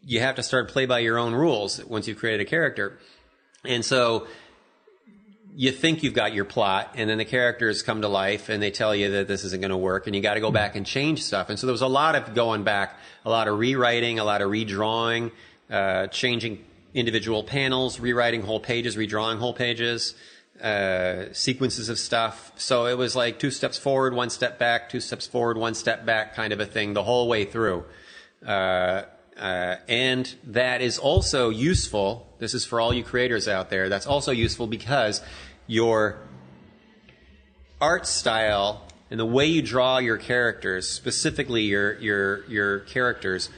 you have to start play by your own rules once you've created a character. And so you think you've got your plot, and then the characters come to life and they tell you that this isn't going to work, and you got to go back and change stuff. And so there was a lot of going back, a lot of rewriting, a lot of redrawing, changing individual panels, rewriting whole pages, redrawing whole pages, sequences of stuff. So it was like 2 steps forward, 1 step back, 2 steps forward, 1 step back kind of a thing the whole way through. And that is also useful. This is for all you creators out there. That's also useful because your art style and the way you draw your characters, specifically your characters,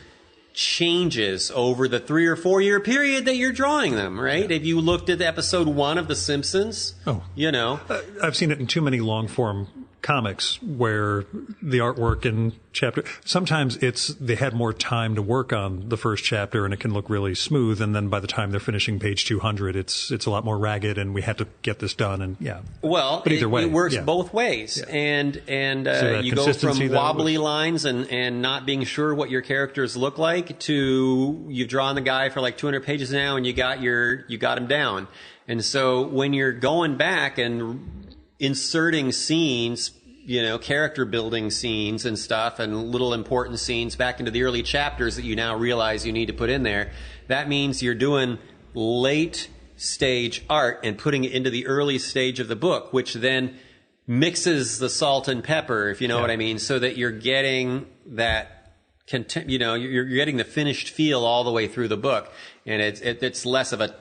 changes over the 3 or 4 year period that you're drawing them, right? Yeah. If you looked at episode 1 of The Simpsons, you know. I've seen it in too many long form comics where the artwork in chapter, sometimes they had more time to work on the first chapter and it can look really smooth, and then by the time they're finishing page 200 it's a lot more ragged, and we had to get this done. And but either way, it works both ways. And so you go from wobbly lines and not being sure what your characters look like to you've drawn the guy for like 200 pages now and you got him down. And so when you're going back and inserting scenes, character building scenes and stuff, and little important scenes back into the early chapters that you now realize you need to put in there, that means you're doing late stage art and putting it into the early stage of the book, which then mixes the salt and pepper, if you know what I mean, so that you're getting that you're getting the finished feel all the way through the book. And it's less of a,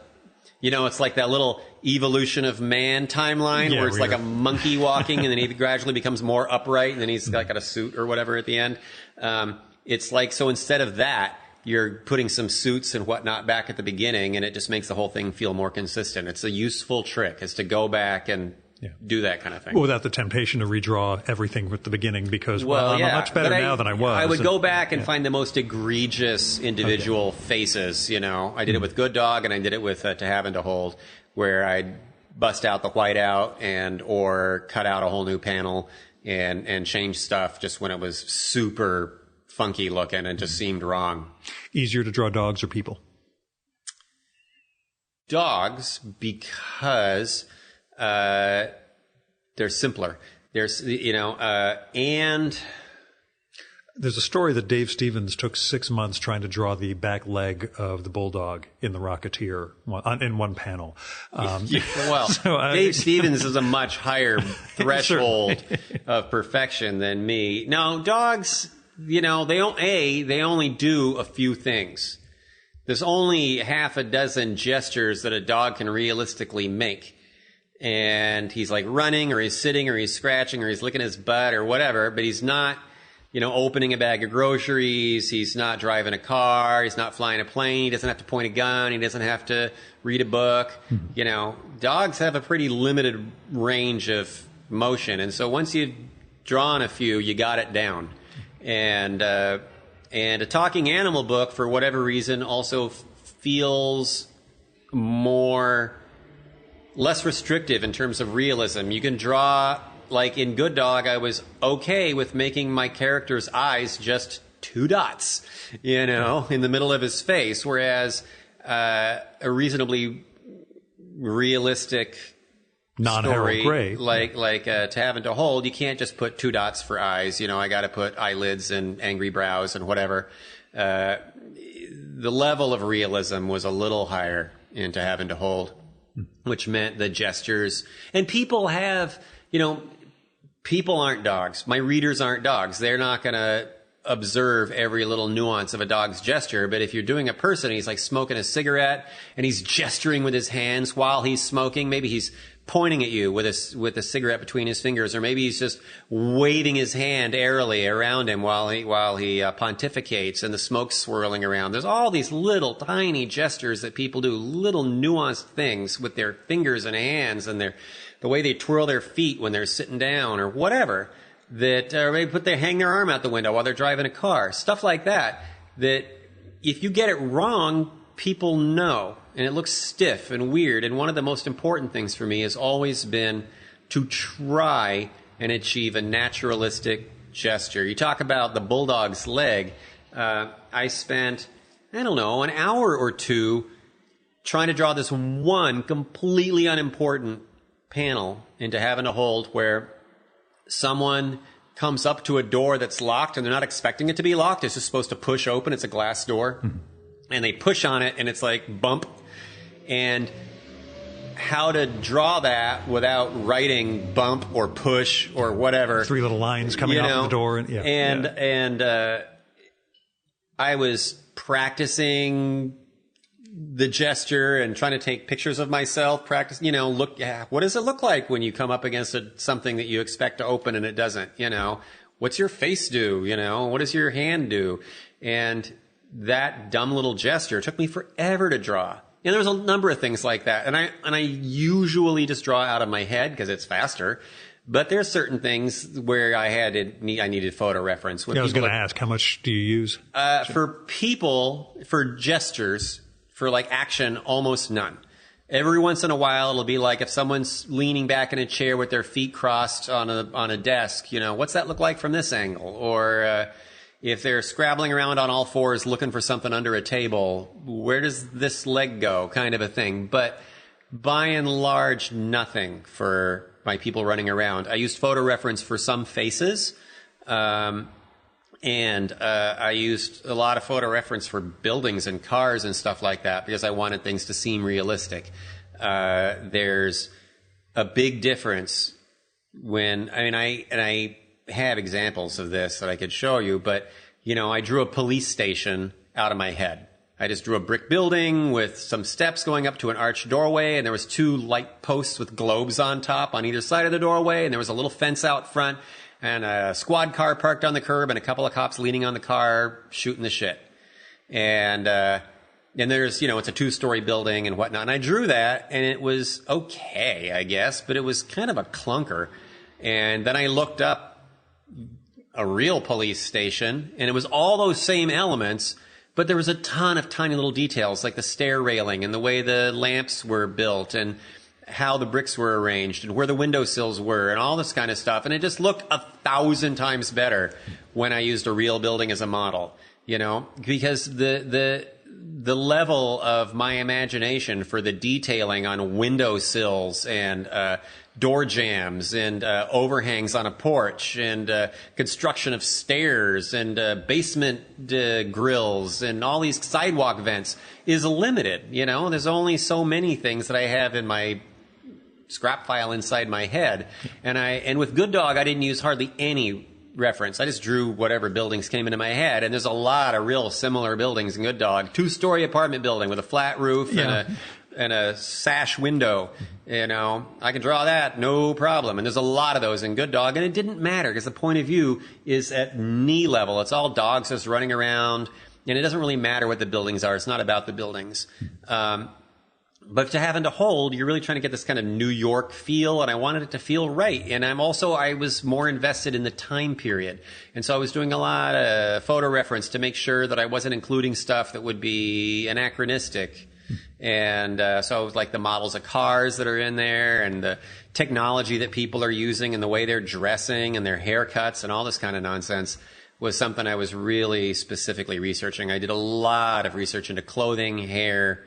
it's like that little evolution of man timeline where it's like a monkey walking and then he gradually becomes more upright and then he's got a suit or whatever at the end. It's like, so instead of that, you're putting some suits and whatnot back at the beginning, and it just makes the whole thing feel more consistent. It's a useful trick, is to go back and do that kind of thing. Without the temptation to redraw everything at the beginning because, I'm much better now than I was. I would go back and find the most egregious individual faces, you know. I did it with Good Dog, and I did it with To Have and to Hold, where I'd bust out the whiteout or cut out a whole new panel and change stuff just when it was super funky looking and just seemed wrong. Easier to draw dogs or people? Dogs, because they're simpler. There's, and there's a story that Dave Stevens took 6 months trying to draw the back leg of the bulldog in The Rocketeer in one panel. Dave Stevens is a much higher threshold of perfection than me. No, dogs, they only do a few things. There's only half a dozen gestures that a dog can realistically make. And he's like running, or he's sitting, or he's scratching, or he's licking his butt, or whatever, but he's not, opening a bag of groceries. He's not driving a car. He's not flying a plane. He doesn't have to point a gun. He doesn't have to read a book. Dogs have a pretty limited range of motion. And so once you've drawn a few, you got it down. And a talking animal book, for whatever reason, also feels less restrictive in terms of realism. You can draw, like in Good Dog, I was okay with making my character's eyes just 2 dots, in the middle of his face, whereas a reasonably realistic non-Harold Gray, like To Have and to Hold, you can't just put 2 dots for eyes. I got to put eyelids and angry brows and whatever. The level of realism was a little higher in To Have and to Hold, which meant the gestures. And people people aren't dogs. My readers aren't dogs. They're not going to observe every little nuance of a dog's gesture. But if you're doing a person, he's like smoking a cigarette and he's gesturing with his hands while he's smoking. Maybe he's pointing at you with a cigarette between his fingers, or maybe he's just waving his hand airily around him while he pontificates and the smoke's swirling around. There's all these little tiny gestures that people do, little nuanced things with their fingers and hands, and the way they twirl their feet when they're sitting down or whatever, that they hang their arm out the window while they're driving a car, stuff like that if you get it wrong, people know. And it looks stiff and weird. And one of the most important things for me has always been to try and achieve a naturalistic gesture. You talk about the bulldog's leg. I spent, an hour or two trying to draw this one completely unimportant panel into Having to Hold, where someone comes up to a door that's locked and they're not expecting it to be locked. It's just supposed to push open. It's a glass door. Mm-hmm. And they push on it and it's like bump. And how to draw that without writing bump or push or whatever. 3 little lines coming off the door. And I was practicing the gesture and trying to take pictures of myself, what does it look like when you come up against something that you expect to open and it doesn't, what's your face do, what does your hand do? And that dumb little gesture took me forever to draw. And there's a number of things like that. And I usually just draw out of my head because it's faster. But there's certain things where I needed photo reference. I was going to ask, how much do you use? For gestures, for like action, almost none. Every once in a while, it'll be like if someone's leaning back in a chair with their feet crossed on a desk, what's that look like from this angle? Or if they're scrabbling around on all fours looking for something under a table, where does this leg go, kind of a thing. But by and large, nothing for my people running around. I used photo reference for some faces, and I used a lot of photo reference for buildings and cars and stuff like that because I wanted things to seem realistic. There's a big difference I have examples of this that I could show you, but I drew a police station out of my head. I just drew a brick building with some steps going up to an arched doorway, and there was 2 light posts with globes on top on either side of the doorway, and there was a little fence out front, and a squad car parked on the curb, and a couple of cops leaning on the car shooting the shit. And there's, it's a 2-story building and whatnot. And I drew that, and it was okay, I guess, but it was kind of a clunker. And then I looked up a real police station, and it was all those same elements, but there was a ton of tiny little details, like the stair railing and the way the lamps were built and how the bricks were arranged and where the windowsills were and all this kind of stuff. And it just looked 1,000 times better when I used a real building as a model, because the level of my imagination for the detailing on windowsills and door jambs and overhangs on a porch and construction of stairs and basement grills and all these sidewalk vents is limited. There's only so many things that I have in my scrap file inside my head. And with Good Dog, I didn't use hardly any reference. I just drew whatever buildings came into my head, and there's a lot of real similar buildings in Good Dog. 2-story apartment building with a flat roof and a sash window. I can draw that, no problem. And there's a lot of those in Good Dog, and it didn't matter because the point of view is at knee level. It's all dogs just running around, and it doesn't really matter what the buildings are. It's not about the buildings. But to Having to Hold, you're really trying to get this kind of New York feel, and I wanted it to feel right. And I was more invested in the time period. And so I was doing a lot of photo reference to make sure that I wasn't including stuff that would be anachronistic. And so it was like the models of cars that are in there and the technology that people are using and the way they're dressing and their haircuts and all this kind of nonsense was something I was really specifically researching. I did a lot of research into clothing, hair,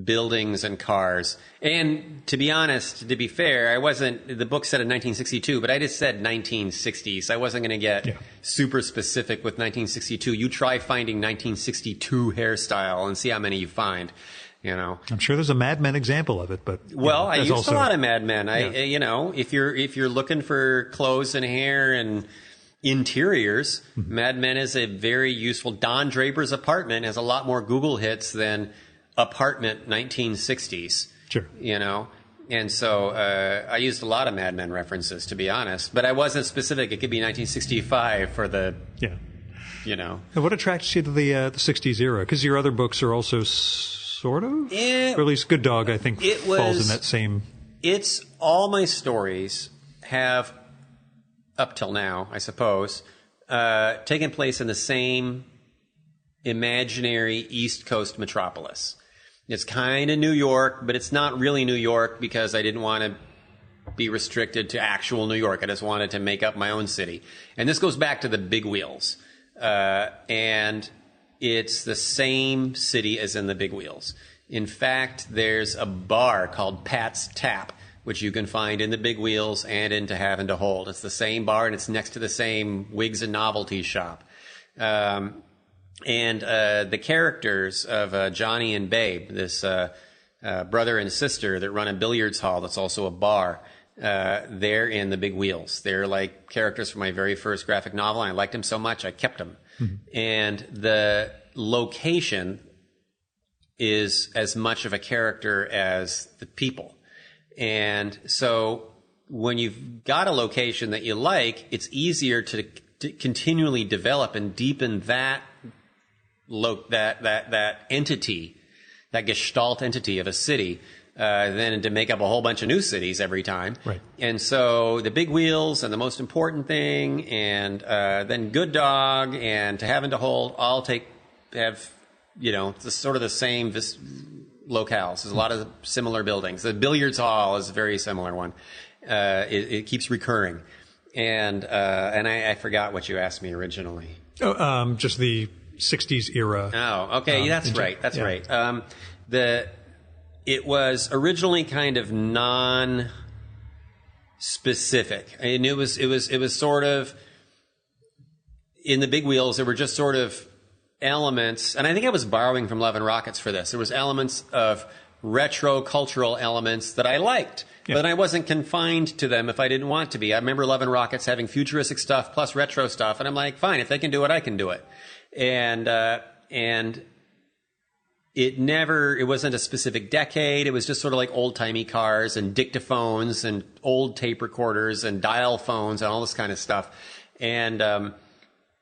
buildings, and cars. And to be honest, to be fair, the book said in 1962, but I just said 1960s. I wasn't going to get super specific with 1962. You try finding 1962 hairstyle and see how many you find. I'm sure there's a Mad Men example of it, but I used a lot of Mad Men. If you're looking for clothes and hair and interiors, Mad Men is a very useful. Don Draper's Apartment has a lot more Google hits than Apartment 1960s. Sure. And so I used a lot of Mad Men references, to be honest, but I wasn't specific. It could be 1965 for the And what attracts you to the 60s era? Because your other books are also sort of, or at least Good Dog, I think, falls in that same. It's all my stories have, up till now, I suppose, taken place in the same imaginary East Coast metropolis. It's kind of New York, but it's not really New York because I didn't want to be restricted to actual New York. I just wanted to make up my own city. And this goes back to the Big Wheels. And it's the same city as in the Big Wheels. In fact, there's a bar called Pat's Tap, which you can find in the Big Wheels and into Having to Hold. It's the same bar, and it's next to the same Wigs and Novelty shop. And the characters of Johnny and Babe, this brother and sister that run a billiards hall that's also a bar, they're in the Big Wheels. They're like characters from my very first graphic novel, and I liked them so much I kept them. Mm-hmm. And the location is as much of a character as the people. And so when you've got a location that you like, it's easier to continually develop and deepen that entity, that gestalt entity of a city, than to make up a whole bunch of new cities every time. Right. And so the Big Wheels and The Most Important Thing and then Good Dog and To Having to Hold all have sort of the same locales. There's a lot of similar buildings. The billiards hall is a very similar one. It keeps recurring. And I forgot what you asked me originally. Just the 60s era. Oh, okay. That's right. That's right. It was originally kind of non-specific, and it was sort of in the Big Wheels. There were just sort of elements, and I think I was borrowing from Love and Rockets for this. There was elements of retro cultural elements that I liked, but I wasn't confined to them if I didn't want to be. I remember Love and Rockets having futuristic stuff plus retro stuff, and I'm like, fine, if they can do it, I can do it. And it wasn't a specific decade. It was just sort of like old-timey cars and dictaphones and old tape recorders and dial phones and all this kind of stuff. And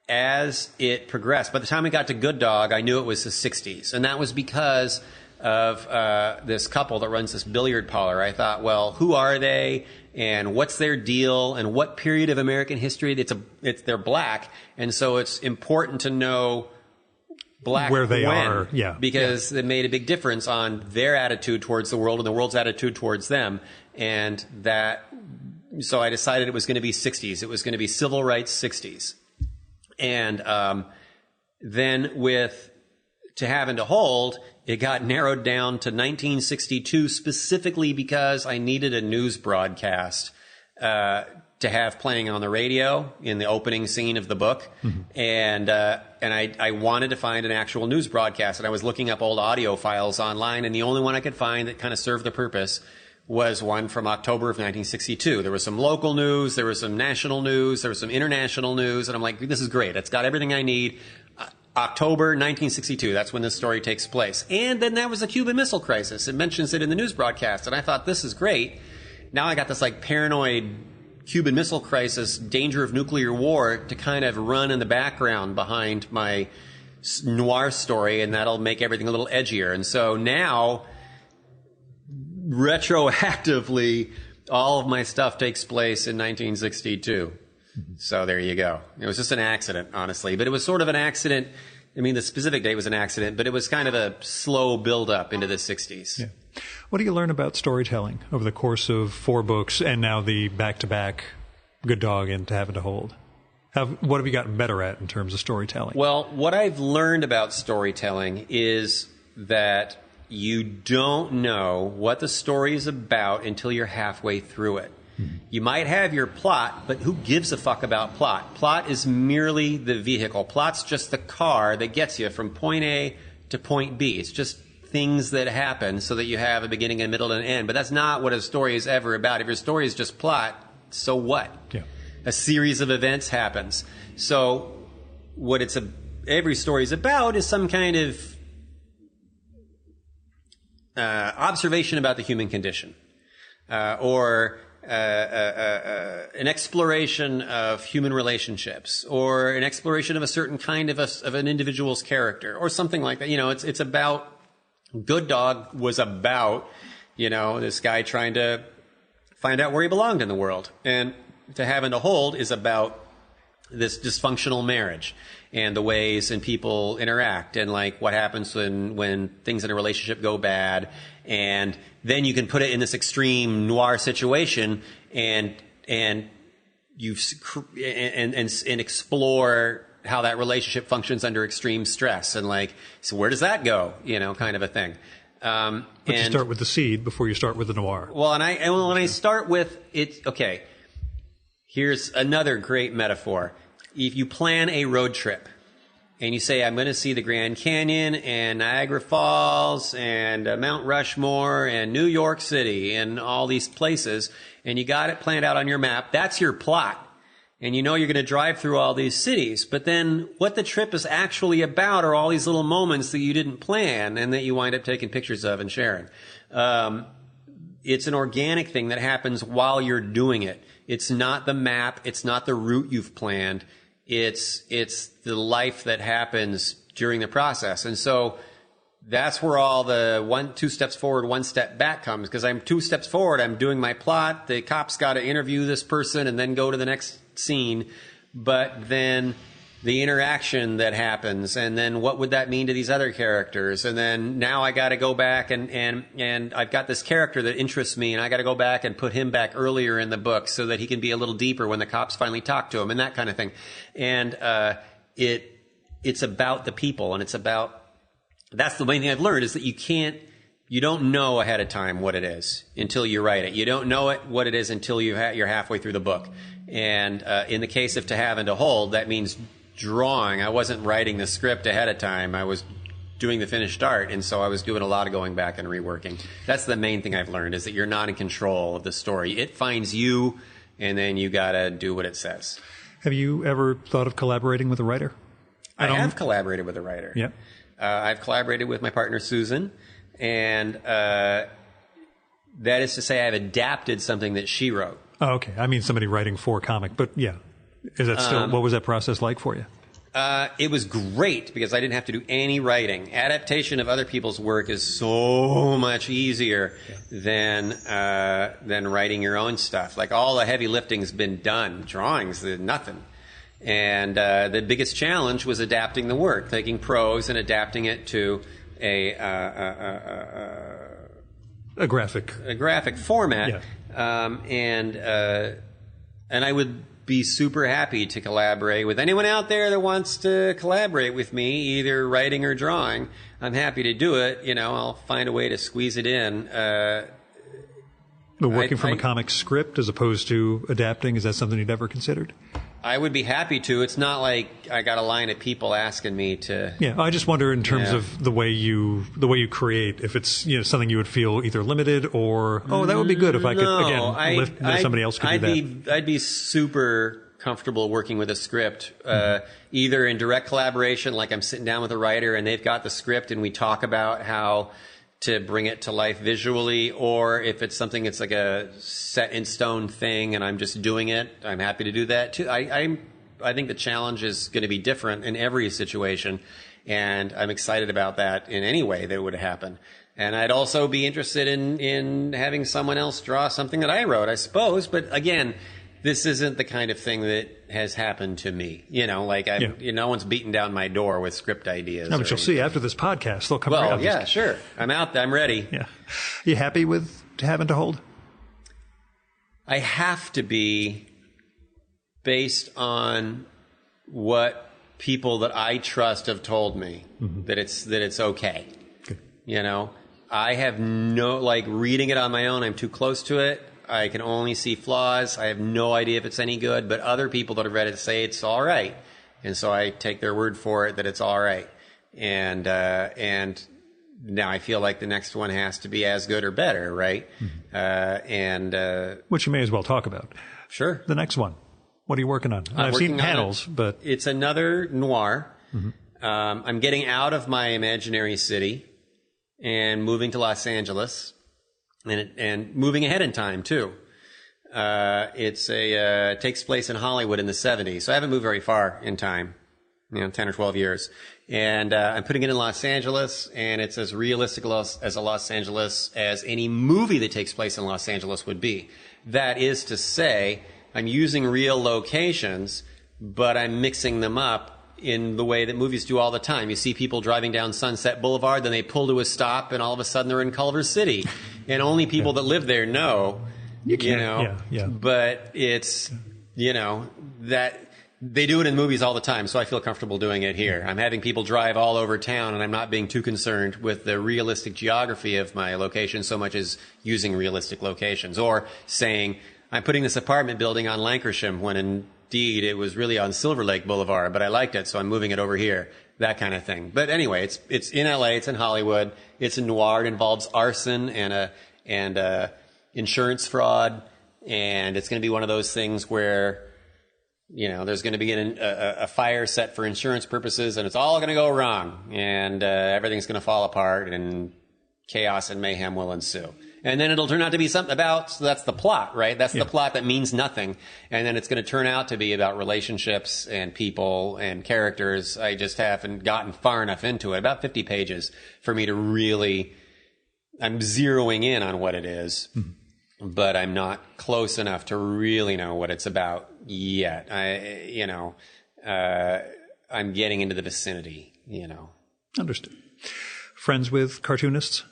as it progressed, by the time we got to Good Dog, I knew it was the 60s. And that was because of this couple that runs this billiard parlor. I thought, well, who are they? And what's their deal? And what period of American history? They're black. And so it's important to know black where they when, are, because it made a big difference on their attitude towards the world and the world's attitude towards them. And so I decided it was going to be 60s. It was going to be civil rights 60s. And then with To Have and to Hold, it got narrowed down to 1962 specifically because I needed a news broadcast to have playing on the radio in the opening scene of the book. Mm-hmm. And I wanted to find an actual news broadcast. And I was looking up old audio files online, and the only one I could find that kind of served the purpose was one from October of 1962. There was some local news, there was some national news, there was some international news, and I'm like, this is great. It's got everything I need. October 1962, that's when this story takes place. And then that was the Cuban Missile Crisis. It mentions it in the news broadcast, and I thought, this is great. Now I got this like paranoid Cuban Missile Crisis, danger of nuclear war to kind of run in the background behind my noir story, and that'll make everything a little edgier. And so now, retroactively, all of my stuff takes place in 1962. So there you go. It was just an accident, honestly. But it was sort of an accident. I mean, the specific date was an accident, but it was kind of a slow build-up into the 60s. Yeah. What do you learn about storytelling over the course of 4 books and now the back-to-back Good Dog and To Have and to Hold? What have you gotten better at in terms of storytelling? Well, what I've learned about storytelling is that you don't know what the story is about until you're halfway through it. You might have your plot, but who gives a fuck about plot? Plot is merely the vehicle. Plot's just the car that gets you from point A to point B. It's just things that happen so that you have a beginning, a middle, and an end. But that's not what a story is ever about. If your story is just plot, so what? Yeah. A series of events happens. So what every story is about is some kind of observation about the human condition, or an exploration of human relationships, or an exploration of a certain kind of an individual's character, or something like that. You know, it's about Good Dog was about, this guy trying to find out where he belonged in the world, and To Have and to Hold is about this dysfunctional marriage and the ways and people interact, and like what happens when things in a relationship go bad. And then you can put it in this extreme noir situation and explore how that relationship functions under extreme stress, and like, so where does that go? Kind of a thing. But you start with the seed before you start with the noir. Well, when I start with it, okay. Here's another great metaphor. If you plan a road trip and you say, I'm going to see the Grand Canyon and Niagara Falls and Mount Rushmore and New York City and all these places, and you got it planned out on your map, that's your plot. And you're going to drive through all these cities. But then what the trip is actually about are all these little moments that you didn't plan and that you wind up taking pictures of and sharing. It's an organic thing that happens while you're doing it. It's not the map. It's not the route you've planned. It's the life that happens during the process. And so that's where all the 2 steps forward, 1 step back comes. Because I'm 2 steps forward, I'm doing my plot. The cop's got to interview this person and then go to the next scene. But then the interaction that happens, and then what would that mean to these other characters? And then now I got to go back and I've got this character that interests me, and I got to go back and put him back earlier in the book so that he can be a little deeper when the cops finally talk to him, and that kind of thing. And it's about the people, and it's about, that's the main thing I've learned, is that you don't know ahead of time what it is until you write it. You don't know what it is until you're halfway through the book. And in the case of To Have and to Hold, that means drawing. I wasn't writing the script ahead of time. I was doing the finished art, and so I was doing a lot of going back and reworking. That's the main thing I've learned, is that you're not in control of the story. It finds you, and then you got to do what it says. Have you ever thought of collaborating with a writer? I have collaborated with a writer. Yeah. I've collaborated with my partner Susan, and that is to say I've adapted something that she wrote. Oh, okay. I mean somebody writing for comic, but yeah. Is that still, what was that process like for you? It was great because I didn't have to do any writing. Adaptation of other people's work is so much easier than writing your own stuff. Like all the heavy lifting's been done. Drawings, nothing. And the biggest challenge was adapting the work, taking prose and adapting it to a graphic format. Yeah. And I would be super happy to collaborate with anyone out there that wants to collaborate with me, either writing or drawing. I'm happy to do it. I'll find a way to squeeze it in. But working from a comic script as opposed to adapting, is that something you'd ever considered? I would be happy to. It's not like I got a line of people asking me to. Yeah, I just wonder in terms of the way you create, if it's something you would feel either limited or that would be good if I could somebody else could do that. I'd be super comfortable working with a script, either in direct collaboration, like I'm sitting down with a writer and they've got the script and we talk about how to bring it to life visually, or if it's something that's like a set in stone thing and I'm just doing it, I'm happy to do that too. I think the challenge is going to be different in every situation, and I'm excited about that in any way that would happen. And I'd also be interested in having someone else draw something that I wrote, I suppose. But again, this isn't the kind of thing that has happened to me. No one's beating down my door with script ideas. No, but you'll see after this podcast, they'll come around. Well, yeah, sure. I'm out there. I'm ready. Yeah. You happy with having to hold? I have to be, based on what people that I trust have told me, that it's okay. Good. I have reading it on my own, I'm too close to it. I can only see flaws. I have no idea if it's any good, but other people that have read it say it's all right. And so I take their word for it that it's all right. And now I feel like the next one has to be as good or better, right? Which you may as well talk about. Sure. The next one. What are you working on? I've seen panels, but... It's another noir. I'm getting out of my imaginary city and moving to Los Angeles. And moving ahead in time too. It takes place in Hollywood in the 70s, so I haven't moved very far in time, 10 or 12 years. And I'm putting it in Los Angeles, and it's as realistic as a Los Angeles as any movie that takes place in Los Angeles would be. That is to say, I'm using real locations, but I'm mixing them up in the way that movies do all the time. You see people driving down Sunset Boulevard, then they pull to a stop, and all of a sudden they're in Culver City. And only people that live there know, But it's, that they do it in movies all the time, so I feel comfortable doing it here. I'm having people drive all over town, and I'm not being too concerned with the realistic geography of my location so much as using realistic locations. Or saying, I'm putting this apartment building on Lankershim when indeed it was really on Silver Lake Boulevard, but I liked it, so I'm moving it over here. That kind of thing. But anyway, it's in LA, it's in Hollywood, it's a noir, it involves arson and insurance fraud, and it's going to be one of those things where, there's going to be a fire set for insurance purposes, and it's all going to go wrong, and everything's going to fall apart, and chaos and mayhem will ensue. And then it'll turn out to be something so that's the plot, right? That's the plot that means nothing. And then it's going to turn out to be about relationships and people and characters. I just haven't gotten far enough into it, about 50 pages, for me to really, I'm zeroing in on what it is, but I'm not close enough to really know what it's about yet. I'm getting into the vicinity, Understood. Friends with cartoonists?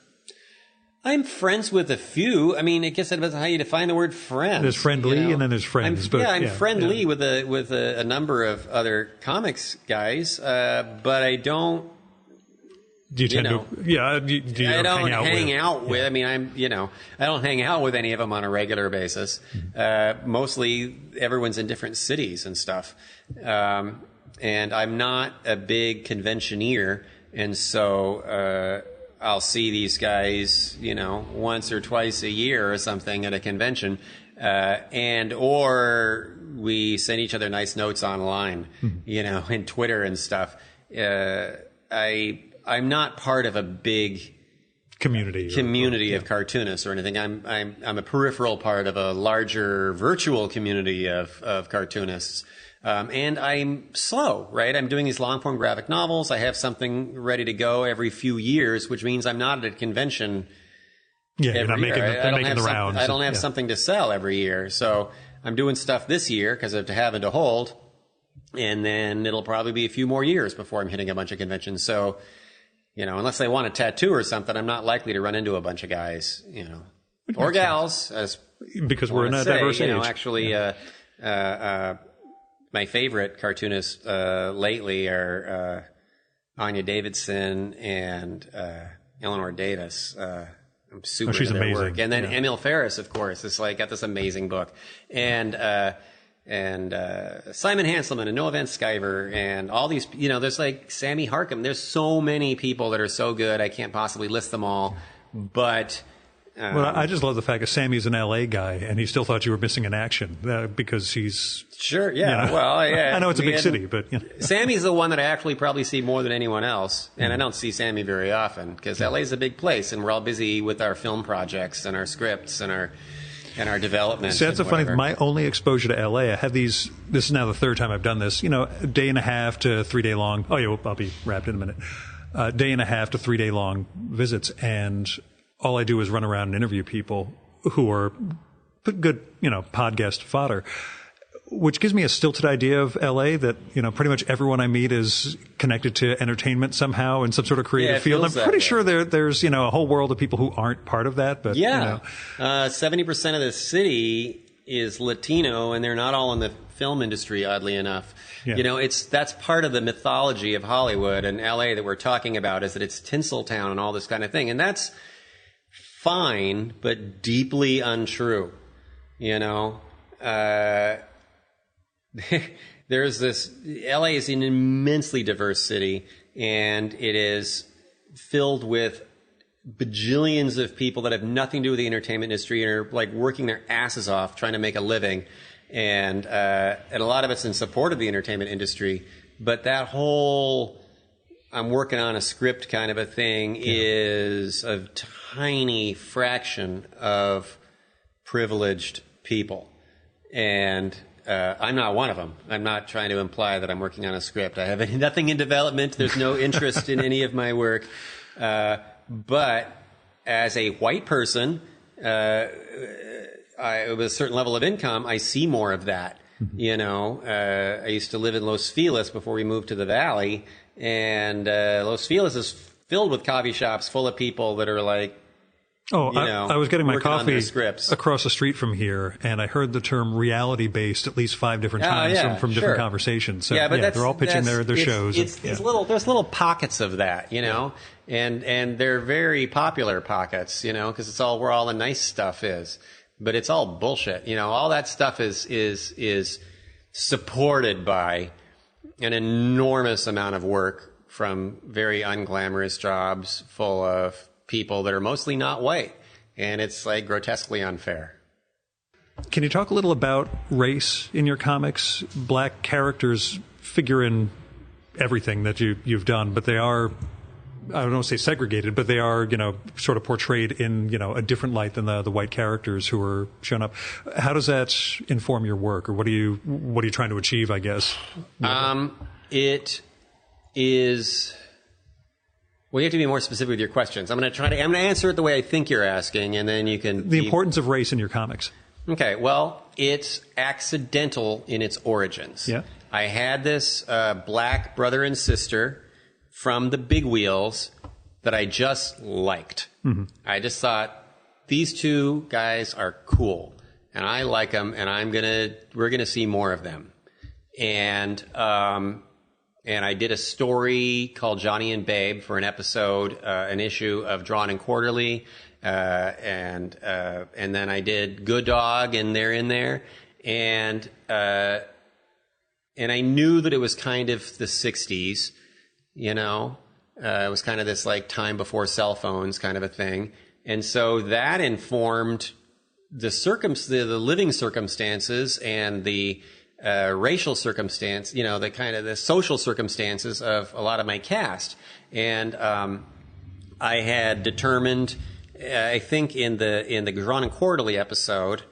I'm friends with a few. I mean, I guess it depends on how you define the word friend. There's friendly and then there's friends. I'm friendly with a number of other comics guys, but I don't. Do you tend to? Yeah. Do you I don't hang out with. Yeah. I mean, I don't hang out with any of them on a regular basis. Mostly, everyone's in different cities and stuff, and I'm not a big conventioneer, and so. I'll see these guys, once or twice a year or something at a convention, or we send each other nice notes online, in Twitter and stuff. I I'm not part of a big community of cartoonists or anything. I'm a peripheral part of a larger virtual community of cartoonists. And I'm slow, right? I'm doing these long-form graphic novels. I have something ready to go every few years, which means I'm not at a convention. Yeah, you're not making the rounds. I don't have something to sell every year. So I'm doing stuff this year because of having to hold. And then it'll probably be a few more years before I'm hitting a bunch of conventions. So, unless they want a tattoo or something, I'm not likely to run into a bunch of guys, or gals, because we're in a diverse age. Actually, my favorite cartoonists lately are Anya Davidson and Eleanor Davis. I'm super she's into their amazing. work. And then Emil Ferris, of course, is got this amazing book. And Simon Hanselman and Noah Van Sciver and all these, there's Sammy Harcum. There's so many people that are so good. I can't possibly list them all, but. Well, I just love the fact that Sammy's an LA guy and he still thought you were missing an action because he's. Sure. Yeah. Well, yeah. I know it's a big city, but. Sammy's the one that I actually probably see more than anyone else. And I don't see Sammy very often because LA's a big place and we're all busy with our film projects and our scripts and our development. See, that's a funny. My only exposure to LA, I have these. This is now the third time I've done this. A day and a half to 3 day long. Oh yeah, well, I'll be wrapped in a minute. Day and a half to 3 day long visits, and all I do is run around and interview people who are good, podcast fodder. Which gives me a stilted idea of LA that, pretty much everyone I meet is connected to entertainment somehow in some sort of creative field. I'm pretty sure there's, a whole world of people who aren't part of that. But 70% of the city is Latino and they're not all in the film industry, oddly enough. Yeah. That's part of the mythology of Hollywood and LA that we're talking about is that it's Tinseltown and all this kind of thing. And that's fine, but deeply untrue. There's this. LA is an immensely diverse city, and it is filled with bajillions of people that have nothing to do with the entertainment industry and are working their asses off trying to make a living, and a lot of it's in support of the entertainment industry. But that whole I'm working on a script kind of a thing is a tiny fraction of privileged people. And I'm not one of them. I'm not trying to imply that I'm working on a script. I have nothing in development. There's no interest in any of my work. But as a white person, with a certain level of income, I see more of that. I used to live in Los Feliz before we moved to the Valley. And Los Feliz is filled with coffee shops full of people that are I was getting my coffee across the street from here, and I heard the term reality-based at least 5 different times from different conversations. So, they're all pitching their shows. There's little pockets of that, and they're very popular pockets, because it's all where all the nice stuff is. But it's all bullshit, all that stuff is supported by an enormous amount of work from very unglamorous jobs full of people that are mostly not white, and it's grotesquely unfair. Can you talk a little about race in your comics? Black characters figure in everything that you've done, but they are, I don't want to say segregated, but they are, sort of portrayed in, a different light than the white characters who are shown up. How does that inform your work, or what are you trying to achieve, I guess? It is. Well, you have to be more specific with your questions. I'm going to answer it the way I think you're asking, and then you can. The importance of race in your comics. Okay. Well, it's accidental in its origins. Yeah. I had this black brother and sister from the Big Wheels that I just liked. Mm-hmm. I just thought these two guys are cool, and I like them, and we're gonna see more of them. And I did a story called Johnny and Babe for an episode, an issue of Drawn and Quarterly, and then I did Good Dog, and they're in there, and I knew that it was kind of the '60s, it was kind of this time before cell phones kind of a thing, and so that informed the living circumstances and the racial circumstance, you know, the kind of the social circumstances of a lot of my cast. And I had determined, I think in the Drawn and Quarterly episode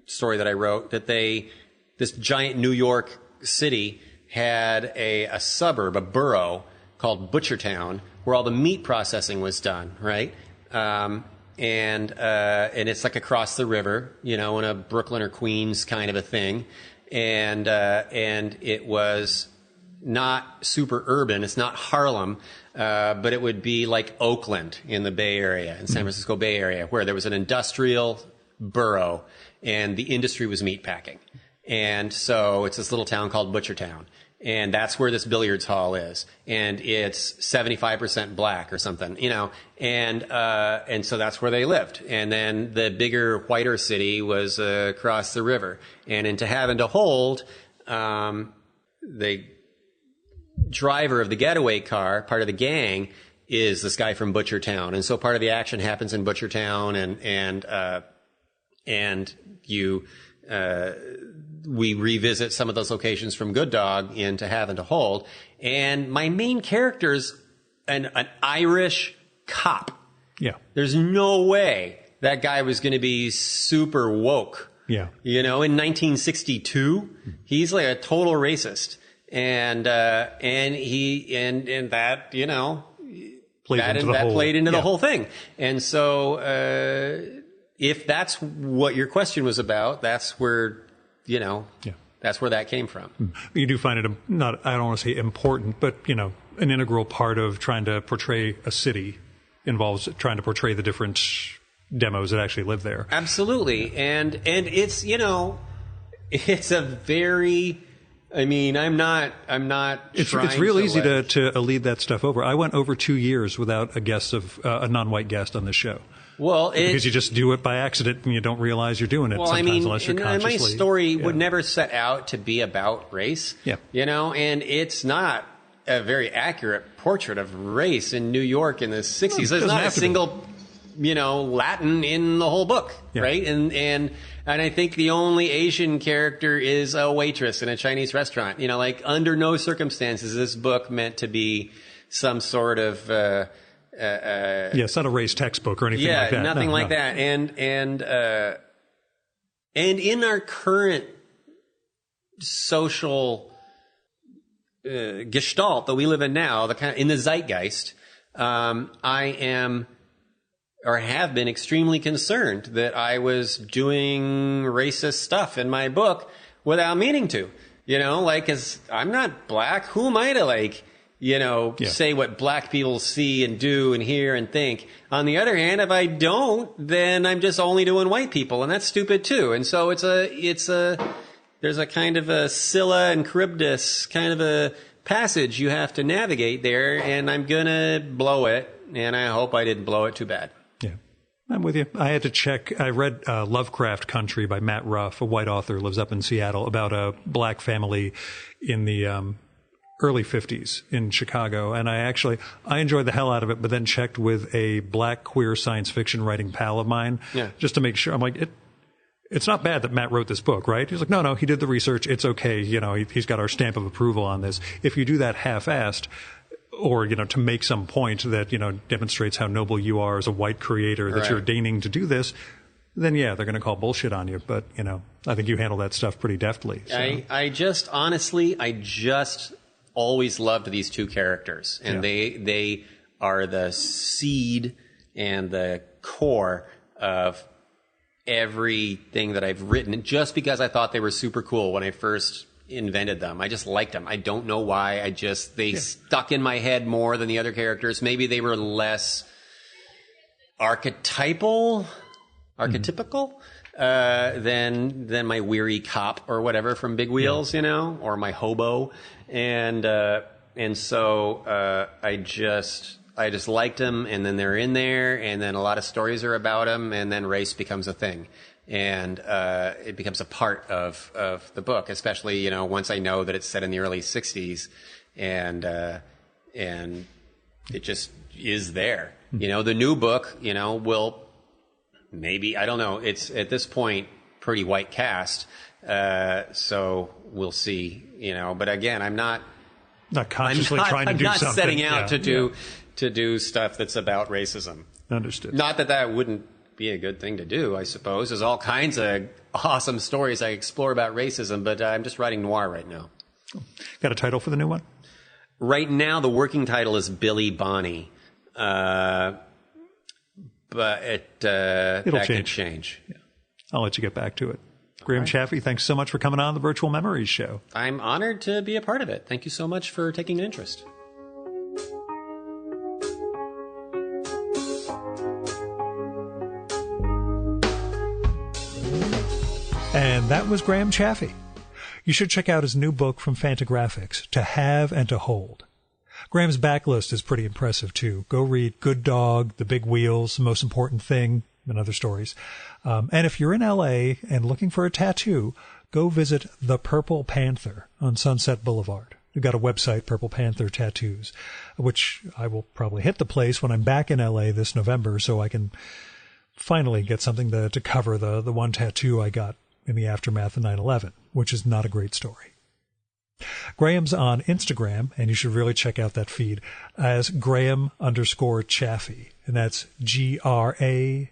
story that I wrote, that this giant New York city had a suburb, a borough called Butchertown, where all the meat processing was done, right? And it's like across the river, you know, in a Brooklyn or Queens kind of a thing. And it was not super urban. It's not Harlem, but it would be like Oakland in the Bay Area, in San Francisco Bay Area, where there was an industrial borough and the industry was meatpacking. And so it's this little town called Butchertown. And that's where this billiards hall is. And it's 75% black or something, you know. And so that's where they lived. And then the bigger, whiter city was across the river. And into Having to Hold, the driver of the getaway car, part of the gang, is this guy from Butchertown. And so part of the action happens in Butchertown, and we revisit some of those locations from Good Dog into Having to Hold. And my main character's an Irish cop. Yeah. There's no way that guy was going to be super woke. Yeah. You know, in 1962, he's like a total racist. And that, you know, played into the whole thing. And so, if that's what your question was about, that's where, you know, that's where that came from. You do find it not, I don't want to say important, but, you know, an integral part of trying to portray a city involves trying to portray the different demos that actually live there. Absolutely. And it's, you know, it's a very, I mean, I'm not. It's real easy to lead that stuff over. I went over 2 years without a guest of a non-white guest on this show. Well, because you just do it by accident and you don't realize you're doing it. Well, sometimes, I mean, unless you're consciously. My story would never set out to be about race. Yeah. You know, and it's not a very accurate portrait of race in New York in the 60s. There's not a single, you know, Latin in the whole book, right? And I think the only Asian character is a waitress in a Chinese restaurant. You know, like under no circumstances is this book meant to be some sort of it's not a race textbook or anything like that. Yeah, nothing like that. And in our current social gestalt that we live in now, in the zeitgeist, I am or have been extremely concerned that I was doing racist stuff in my book without meaning to. You know, like, 'cause I'm not black. Who am I to, like, you know, say what black people see and do and hear and think? On the other hand, if I don't, then I'm just only doing white people, and that's stupid too. And so there's a kind of a Scylla and Charybdis kind of a passage you have to navigate there, and I'm gonna blow it, and I hope I didn't blow it too bad. Yeah, I'm with you. I had to check. I read Lovecraft Country by Matt Ruff, a white author, lives up in Seattle, about a black family in the early 50s in Chicago. And I enjoyed the hell out of it, but then checked with a black queer science fiction writing pal of mine just to make sure. I'm like, it's not bad that Matt wrote this book, right? He's like, no, he did the research. It's okay. You know, he's got our stamp of approval on this. If you do that half-assed, or, you know, to make some point that, you know, demonstrates how noble you are as a white creator, that you're deigning to do this, then they're going to call bullshit on you. But, you know, I think you handle that stuff pretty deftly. So. I just always loved these two characters, and they are the seed and the core of everything that I've written, just because I thought they were super cool when I first invented them. I just liked them. I don't know why. They stuck in my head more than the other characters. Maybe they were less archetypical than my weary cop or whatever from Big Wheels, you know, or my hobo. And so I just liked them, and then they're in there, and then a lot of stories are about them, and then race becomes a thing. And it becomes a part of the book, especially, you know, once I know that it's set in the early 60s, and it just is there. You know, the new book, you know, will maybe, I don't know, it's at this point pretty white cast, So we'll see, but again, I'm not consciously trying to do something. I'm not setting out to do stuff that's about racism. Understood. Not that wouldn't be a good thing to do, I suppose. There's all kinds of awesome stories I explore about racism, but I'm just writing noir right now. Got a title for the new one? Right now, the working title is Billy Bonnie. But it'll change. Yeah. I'll let you get back to it. Graham Chaffee, thanks so much for coming on the Virtual Memories Show. I'm honored to be a part of it. Thank you so much for taking an interest. And that was Graham Chaffee. You should check out his new book from Fantagraphics, To Have and to Hold. Graham's backlist is pretty impressive, too. Go read Good Dog, The Big Wheels, The Most Important Thing, and other stories. And if you're in L.A. and looking for a tattoo, go visit The Purple Panther on Sunset Boulevard. We've got a website, Purple Panther Tattoos, which I will probably hit the place when I'm back in L.A. this November so I can finally get something to cover the one tattoo I got in the aftermath of 9/11, which is not a great story. Graham's on Instagram, and you should really check out that feed, as Graham_Chaffee, and that's GRAHAM_CHAFFEE.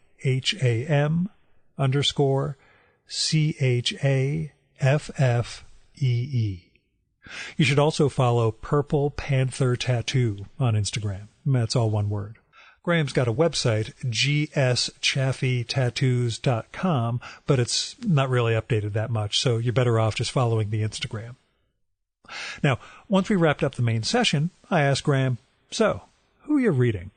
You should also follow Purple Panther Tattoo on Instagram. That's all one word. Graham's got a website, gschaffeetattoos.com, but it's not really updated that much, so you're better off just following the Instagram. Now, once we wrapped up the main session, I asked Graham, so, who are you reading?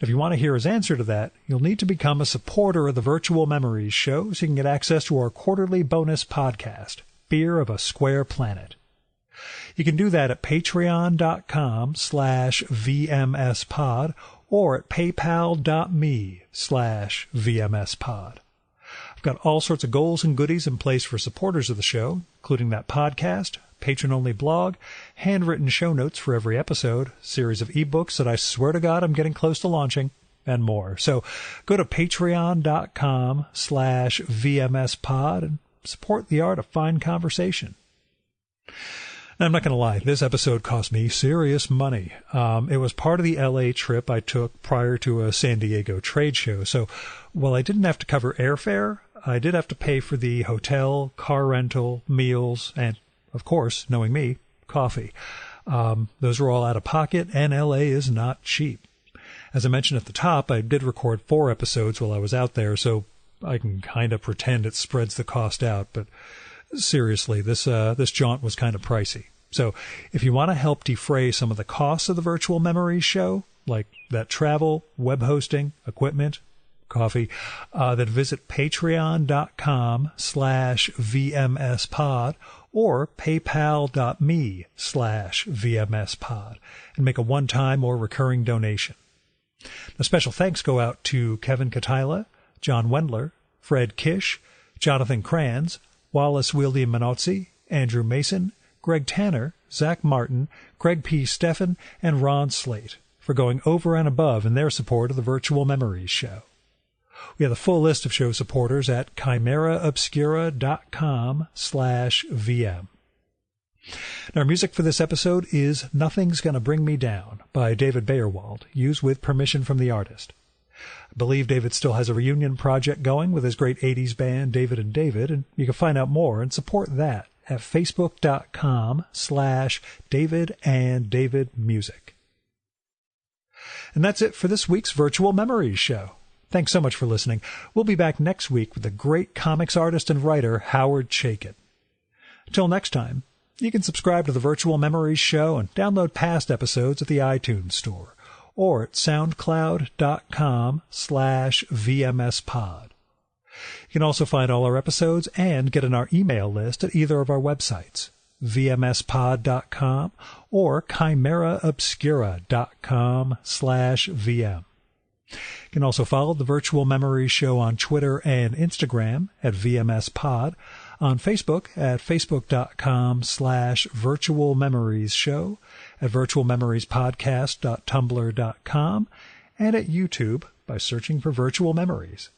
If you want to hear his answer to that, you'll need to become a supporter of the Virtual Memories Show so you can get access to our quarterly bonus podcast, Fear of a Square Planet. You can do that at patreon.com/VMSpod or at paypal.me/VMSpod. I've got all sorts of goals and goodies in place for supporters of the show, including that podcast, patron-only blog, handwritten show notes for every episode, series of ebooks that I swear to God I'm getting close to launching, and more. So go to patreon.com/VMSpod and support the art of fine conversation. Now, I'm not going to lie, this episode cost me serious money. It was part of the LA trip I took prior to a San Diego trade show. So while I didn't have to cover airfare, I did have to pay for the hotel, car rental, meals, and, of course, knowing me, coffee. Those were all out of pocket, and LA is not cheap. As I mentioned at the top, I did record 4 episodes while I was out there, so I can kind of pretend it spreads the cost out, but seriously, this jaunt was kind of pricey. So if you want to help defray some of the costs of the Virtual Memories Show, like that travel, web hosting, equipment, coffee, then visit patreon.com/VMSpod or paypal.me/VMSpod and make a one-time or recurring donation. Now, special thanks go out to Kevin Katila, John Wendler, Fred Kish, Jonathan Kranz, Wallace Wieldy Manozzi, Andrew Mason, Greg Tanner, Zach Martin, Greg P. Steffen, and Ron Slate for going over and above in their support of the Virtual Memories Show. We have the full list of show supporters at chimeraobscura.com/VM. Now, our music for this episode is Nothing's Gonna Bring Me Down by David Bayerwald, used with permission from the artist. I believe David still has a reunion project going with his great 80s band, David and David, and you can find out more and support that at facebook.com/DavidandDavidMusic. And that's it for this week's Virtual Memories Show. Thanks so much for listening. We'll be back next week with the great comics artist and writer Howard Chaykin. Until next time, you can subscribe to the Virtual Memories Show and download past episodes at the iTunes Store or at soundcloud.com/VMSpod. You can also find all our episodes and get on our email list at either of our websites, vmspod.com or chimeraobscura.com/VM. You can also follow the Virtual Memories Show on Twitter and Instagram at VMSpod, on Facebook at facebook.com/virtualmemoriesshow, at virtualmemoriespodcast.tumblr.com, and at YouTube by searching for Virtual Memories.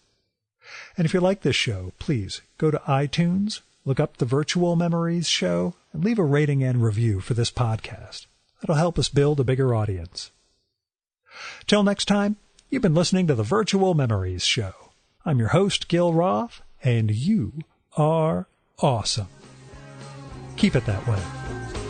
And if you like this show, please go to iTunes, look up the Virtual Memories Show and leave a rating and review for this podcast. That'll help us build a bigger audience. Till next time, you've been listening to the Virtual Memories Show. I'm your host, Gil Roth, and you are awesome. Keep it that way.